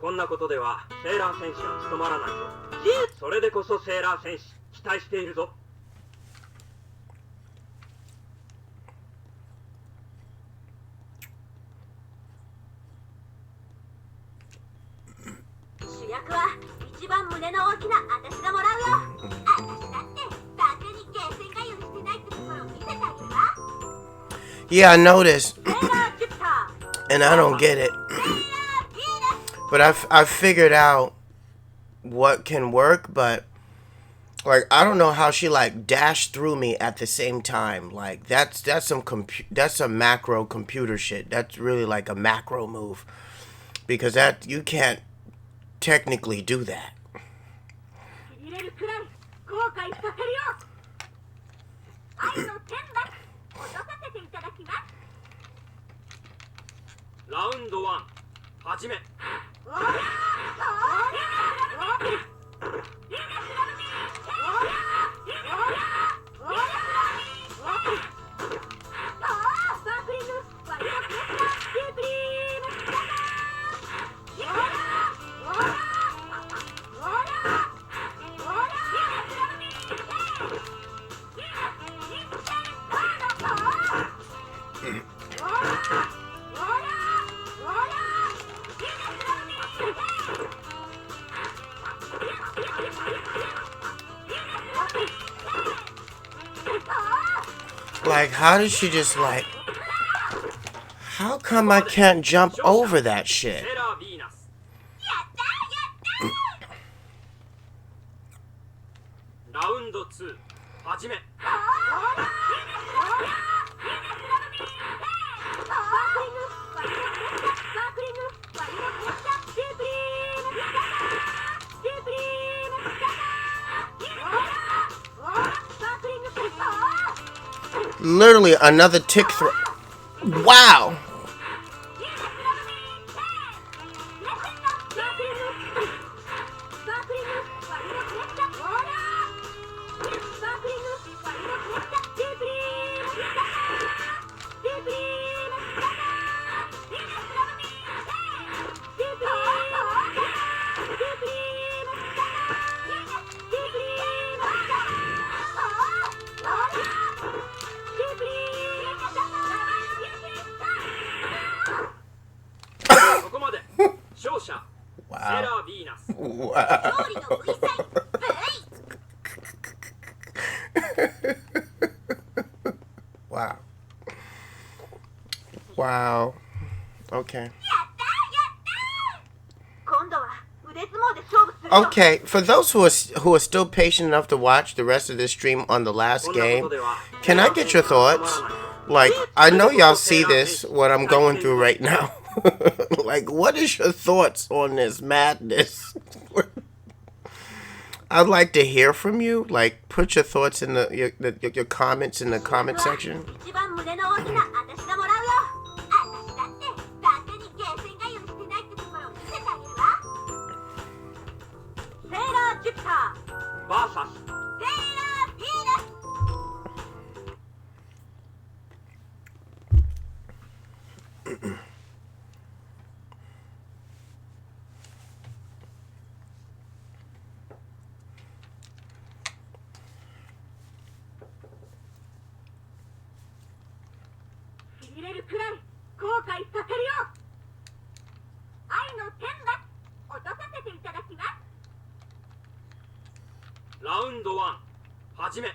こんなことではセーラー戦士は務まらないぞ。それでこそセーラー戦士期待しているぞ。主役は一番胸の大きな私がもらうよ。私だって単純にゲーセンが許してないってところを見せてあげるわ。 Yeah, I noticed. And I don't get it. But I figured out what can work, but like I don't know how she like dashed through me at the same time. Like that's some macro computer shit. That's really like a macro move, because that you can't technically do that. Round 1始め。 勝 Like, how did she just like... How come I can't jump over that shit? セーラーヴィーナス ラウンド2始め Literally another tick throw. Wow. Wow. Wow. Wow. Okay. Okay, for those who are still patient enough to watch the rest of this stream on the last game, can I get your thoughts? Like, I know y'all see this, what I'm going through right now. Like, what is your thoughts on this madness? I'd like to hear from you. Like, put your thoughts in your comments in the comment section. Round 1始め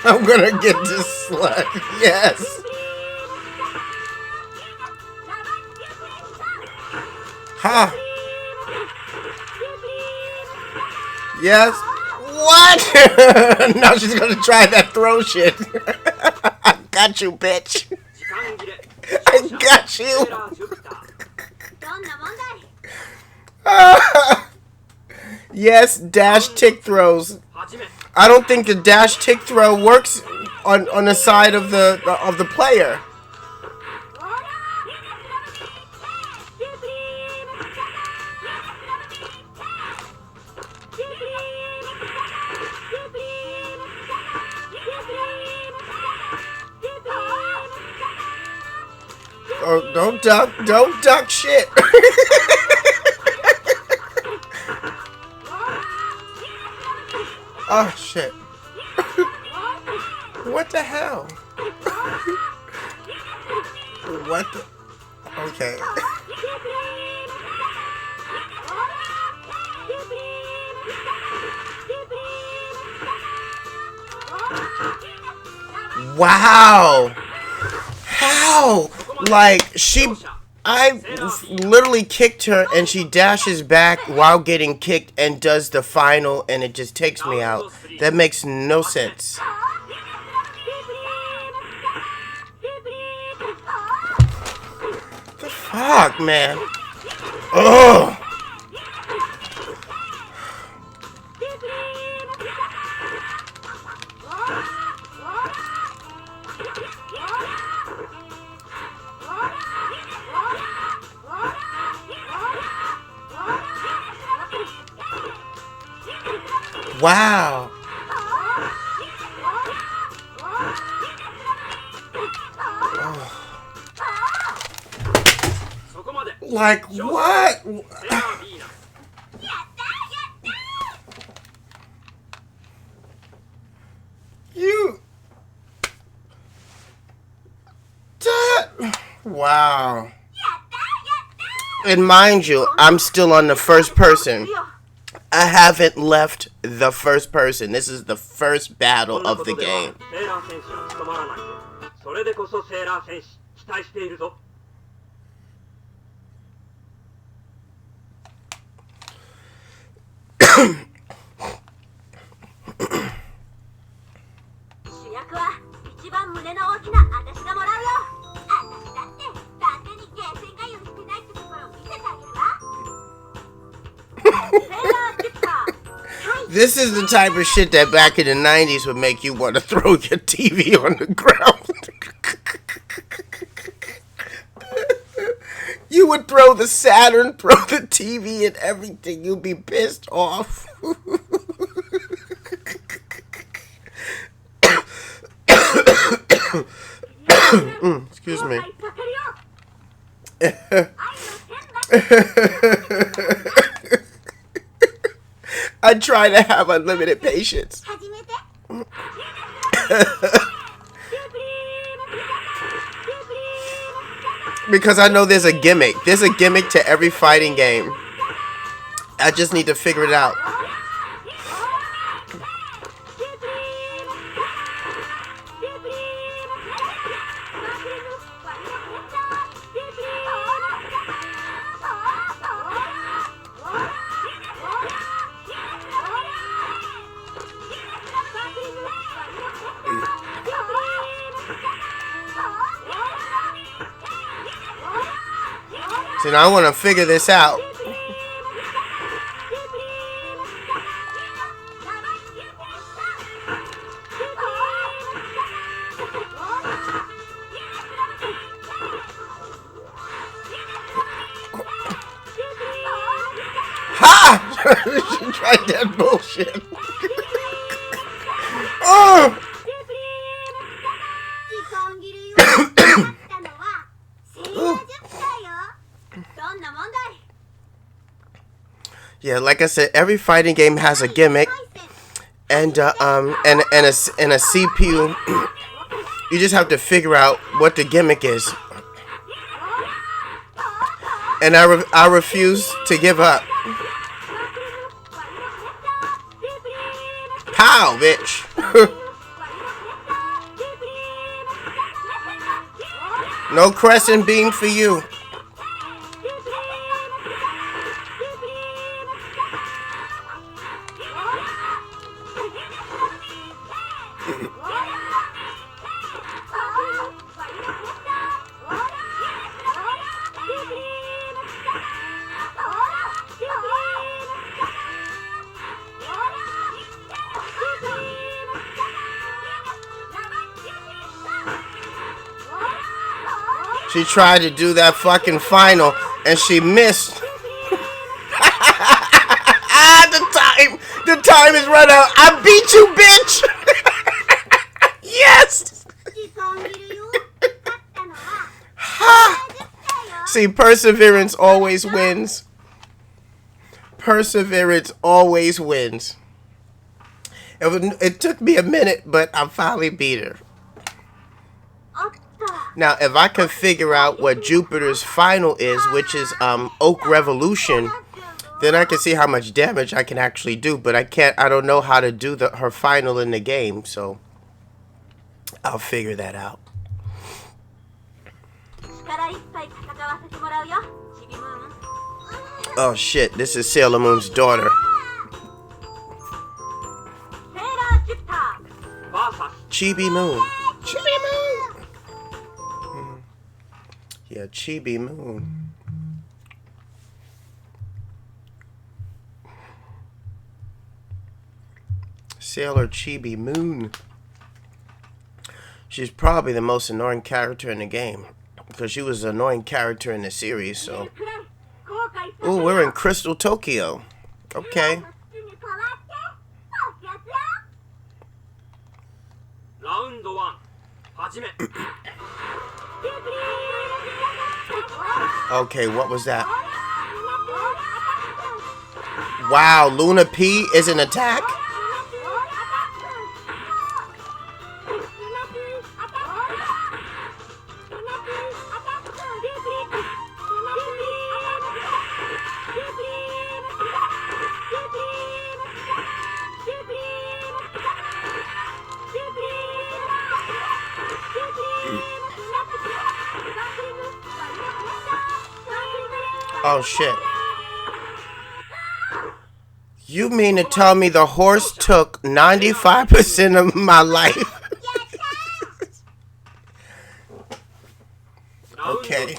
I'm gonna get this slut. Yes. Huh. Yes. What? Now she's gonna try that throw shit. I got you, bitch. I got you. Yes, dash tick throws. I don't think the dash tick throw works on the side of the player. Oh, don't duck shit. Oh shit. What the hell? What the? Okay. Wow. How? Like, I literally kicked her and she dashes back while getting kicked and does the final and it just takes me out. That makes no sense. The fuck, man? Ugh. Wow. Like what? You. Wow. And mind you, I'm still on the first person. I haven't left the first person. This is the first battle of the game. This is the type of shit that back in the 90s would make you want to throw your TV on the ground. You would throw the Saturn, throw the TV and everything. You'd be pissed off. Excuse me. I try to have unlimited patience. Because I know there's a gimmick. There's a gimmick to every fighting game. I just need to figure it out. So now I want to figure this out. Ha! She tried that bullshit. Oh! Yeah, like I said, every fighting game has a gimmick, and a CPU. You just have to figure out what the gimmick is, and I refuse to give up. Pow, bitch! No crescent beam for you. She tried to do that fucking final, and she missed. The time is run out. I beat you, bitch. Yes. See, perseverance always wins. Perseverance always wins. It took me a minute, but I finally beat her. Now, if I can figure out what Jupiter's final is, which is Oak Revolution, then I can see how much damage I can actually do. But I don't know how to do her final in the game, so I'll figure that out. Oh shit, this is Sailor Moon's daughter. Chibi Moon. Chibi Moon! Yeah, Chibi Moon. Sailor Chibi Moon. She's probably the most annoying character in the game, because she was an annoying character in the series, so. Ooh, we're in Crystal Tokyo. Okay. Okay, what was that? Wow, Luna P is an attack? Oh shit. You mean to tell me the horse took 95% of my life? Okay.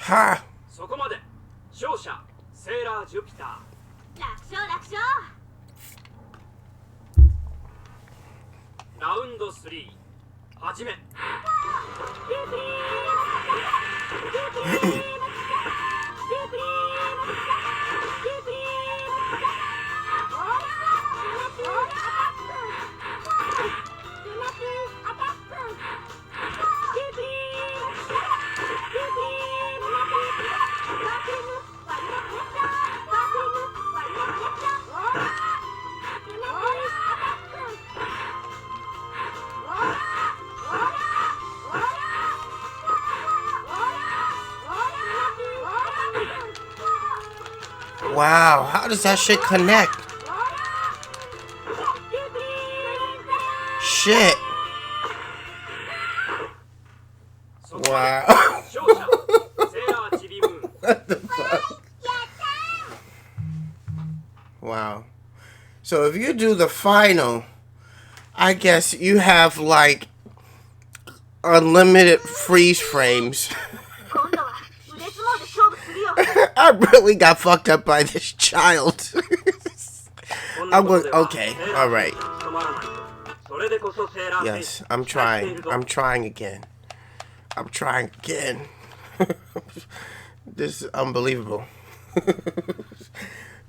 Ha! そこまで勝者セーラージュピター楽勝楽勝ラウンド3始めWow, how does that shit connect? Shit. Wow. What the fuck? Wow. So if you do the final, I guess you have like unlimited freeze frames. I really got fucked up by this child. I'm going, okay, alright. Yes, I'm trying. I'm trying again. I'm trying again. This is unbelievable.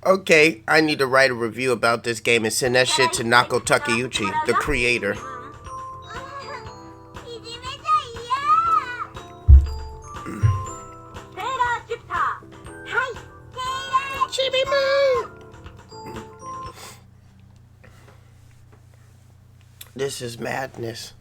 Okay, I need to write a review about this game and send that shit to Nako Takeuchi, the creator. This is madness.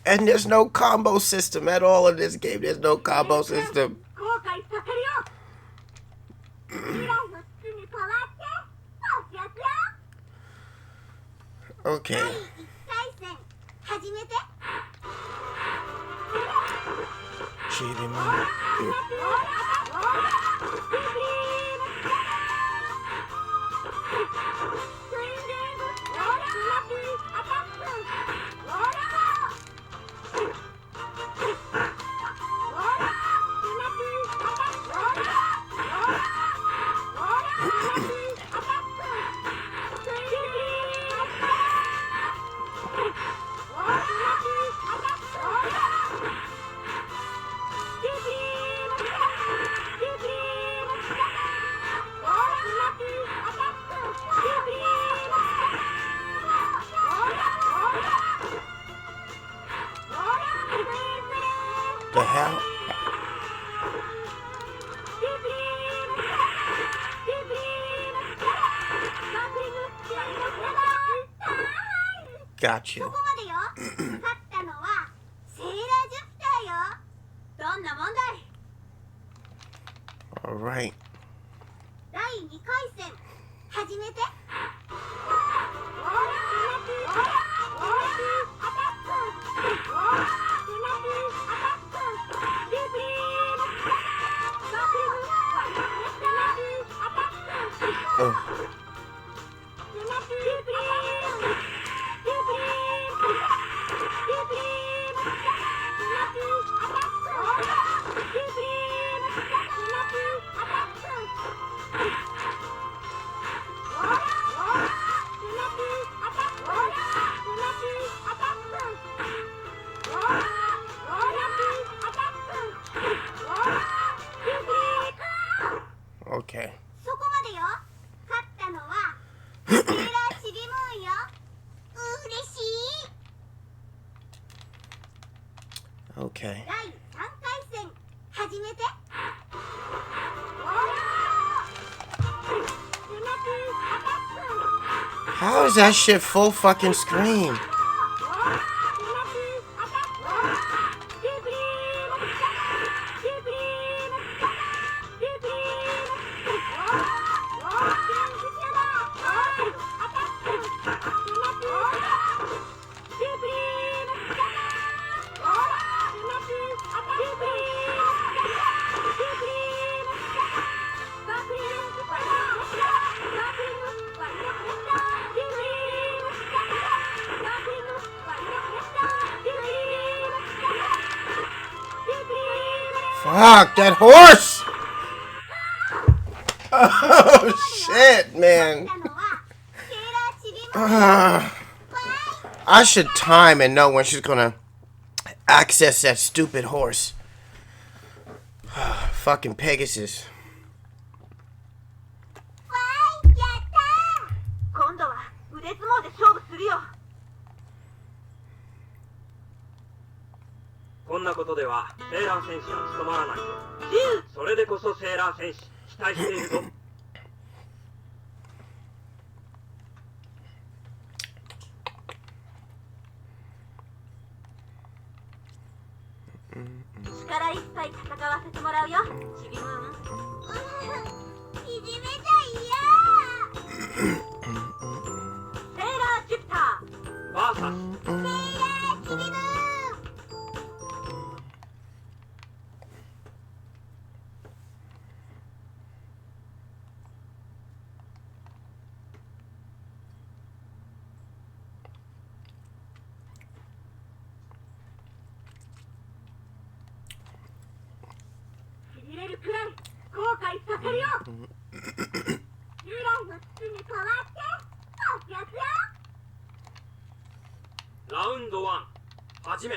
And there's no combo system at all in this game. There's no combo system. Okay. The hell? Got you. All right. Okay. そこまでよ。勝ったのはセーラーちびムーンよ。嬉しい。 Okay. 第3回戦始めて。 How is that shit full fucking screen? Fuck, that horse! Oh, shit, man. I should time and know when she's gonna access that stupid horse. Fucking Pegasus. 今度は腕相撲で勝負するよ。こんなことではセーラー戦士は務まらないぞ。それでこそセーラー戦士期待しているぞ。力いっぱい戦わせてもらうよ、ちびムーン。いじめじゃ嫌。セーラージュピター バーサスセーラーちびムーン。しびれるくらい後悔させるよ。従来の土に変わっておきゃすよ。ラウンド1始め。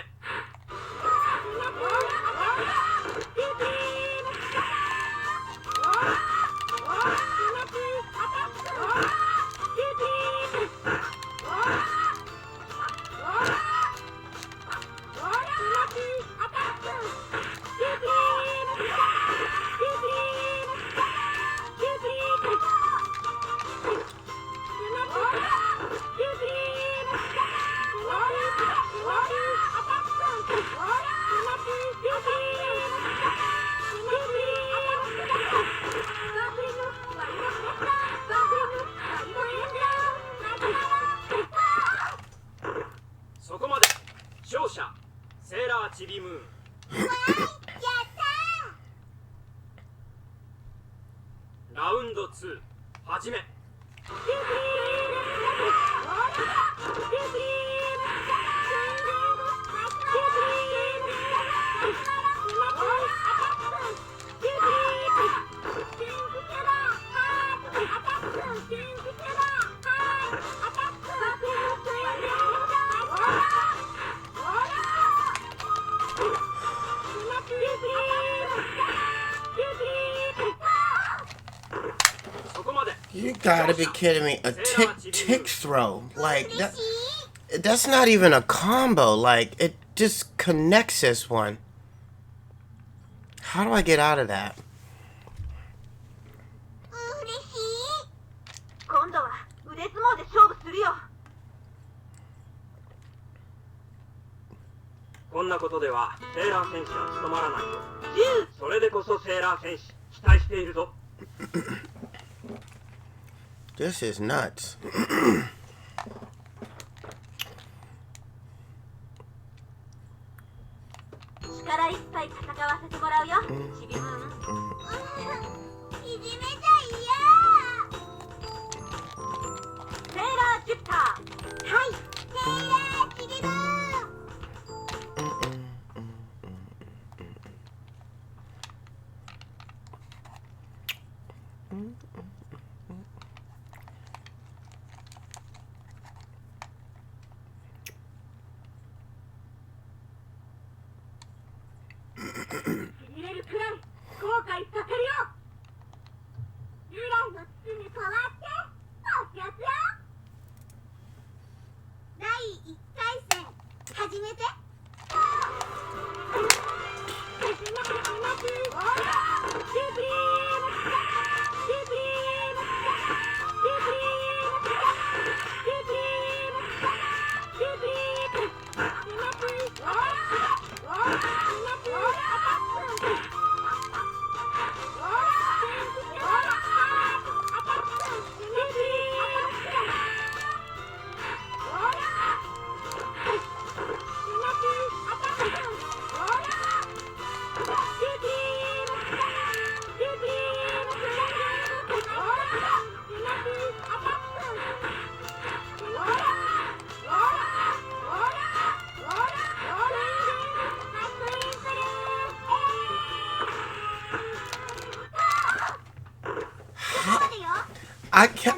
そこまで。勝者セーラーちびムーン。ラウンド2始め。You gotta be kidding me. A tick throw. Like, that's not even a combo. Like, it just connects this one. How do I get out of that? 嬉しい。今度は腕相撲で勝負するよ。こんなことではセーラー戦士は務まらないぞ。それでこそセーラー戦士期待しているぞ。This is nuts. 力いっぱい戦わせてもらうよ、ちびムーン。いじめじゃ嫌。シュッター。はいセーラーちびもしびれるくらい後悔させるよ。従来の土に変わっておやつよ。第1回戦始めて。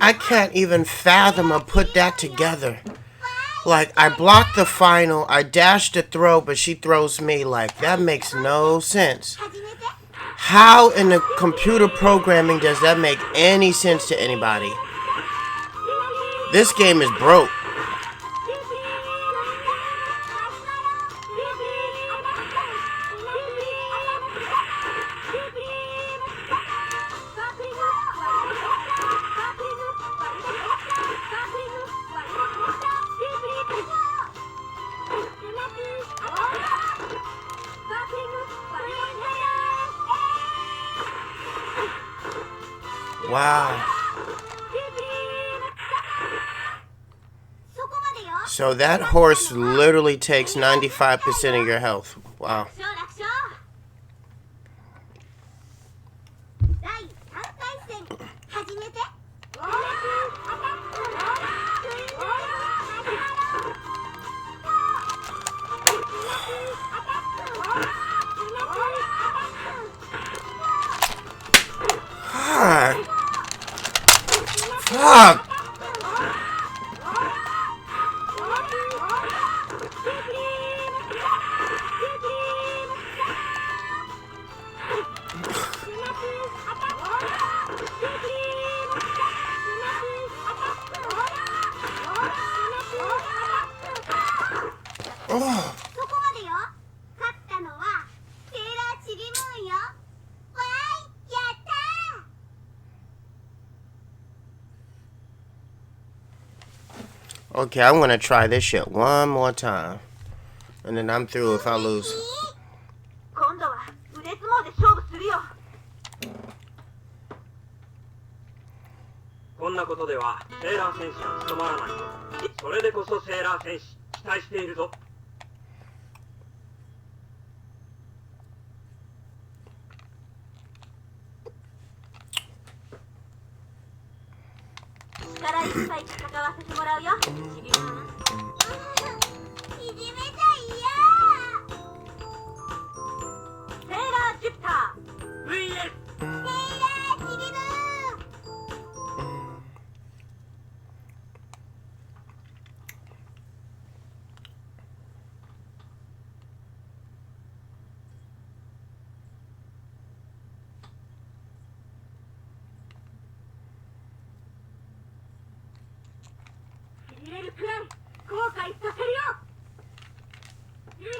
I can't even fathom or put that together. Like, I blocked the final, I dashed the throw, but she throws me. Like, that makes no sense. How in the computer programming does that make any sense to anybody? This game is broke. Wow. So that horse literally takes 95% of your health. Wow. God. Fuck. Oh. Okay, I'm gonna try this shit one more time. And then I'm through if I lose. 今度は腕相撲で勝負するよ。こんなことではセーラー戦士は務まらないと。それでこそセーラー戦士、期待しているぞ。力いっぱい戦わせてもらうよ。ちびもん。いじめちゃいや。セーラーシュッター VS セーラーちびもん。しびれるくらい後悔させるよ。従来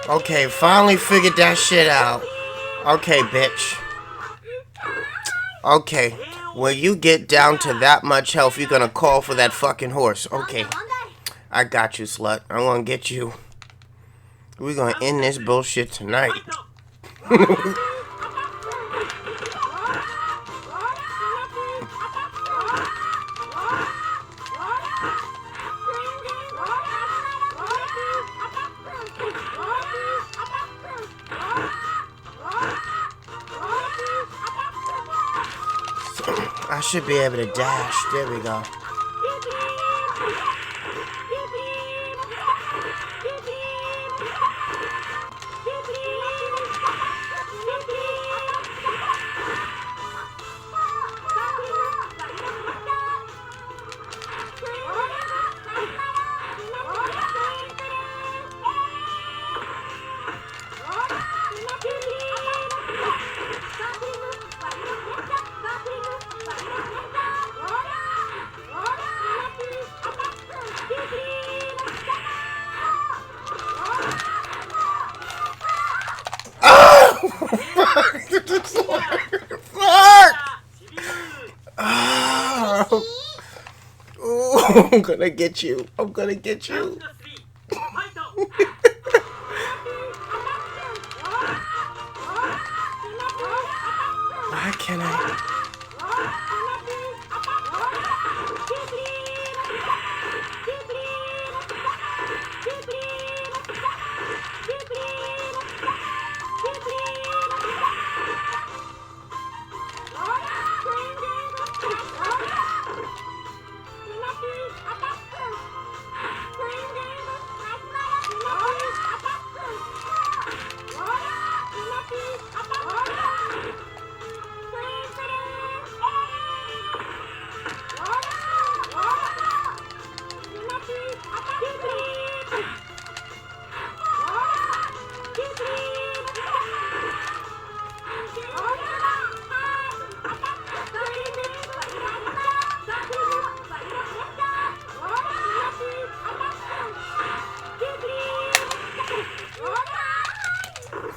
Okay, finally figured that shit out. Okay, bitch. Okay, when you get down to that much health, you're gonna call for that fucking horse. Okay, I got you, slut. I'm gonna get you. We're gonna end this bullshit tonight. I should be able to dash. There we go. I'm gonna get you. I'm gonna get you. Why can't I?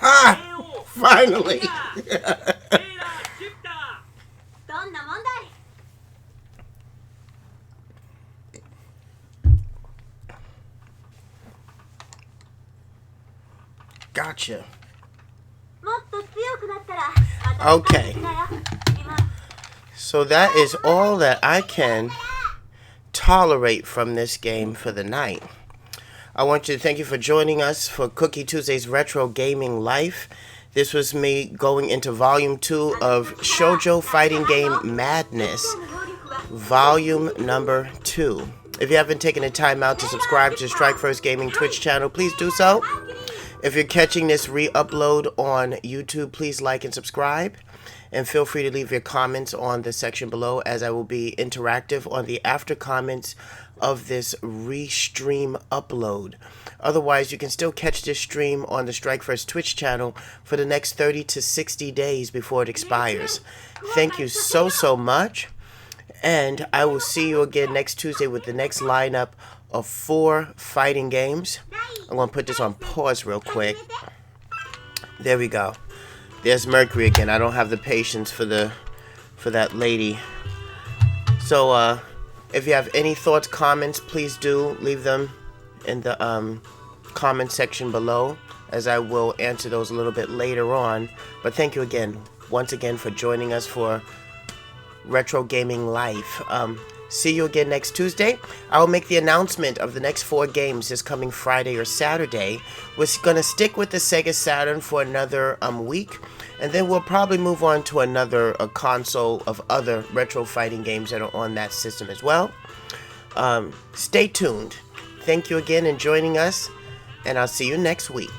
Ah! Finally! Gotcha. Okay. So that is all that I can tolerate from this game for the night. I want you to thank you for joining us for Cookie Tuesday's Retro Gaming Life. This was me going into Volume 2 of Shoujo Fighting Game Madness, Volume number 2. If you haven't taken the time out to subscribe to Strike First Gaming Twitch channel, please do so. If you're catching this re-upload on YouTube, please like and subscribe. And feel free to leave your comments on the section below, as I will be interactive on the after comments of this restream upload. Otherwise, you can still catch this stream on the Strike First Twitch channel for the next 30 to 60 days before it expires. Thank you so much. And I will see you again next Tuesday with the next lineup of 4 fighting games. I'm going to put this on pause real quick. There we go. There's Mercury again. I don't have the patience for that lady. So if you have any thoughts, comments, please do leave them in the comment section below, as I will answer those a little bit later on. But thank you again, once again, for joining us for Retro Gaming Life. See you again next Tuesday. I will make the announcement of the next 4 games this coming Friday or Saturday. We're going to stick with the Sega Saturn for another week, and then we'll probably move on to another console of other retro fighting games that are on that system as well. Stay tuned. Thank you again for joining us, and I'll see you next week.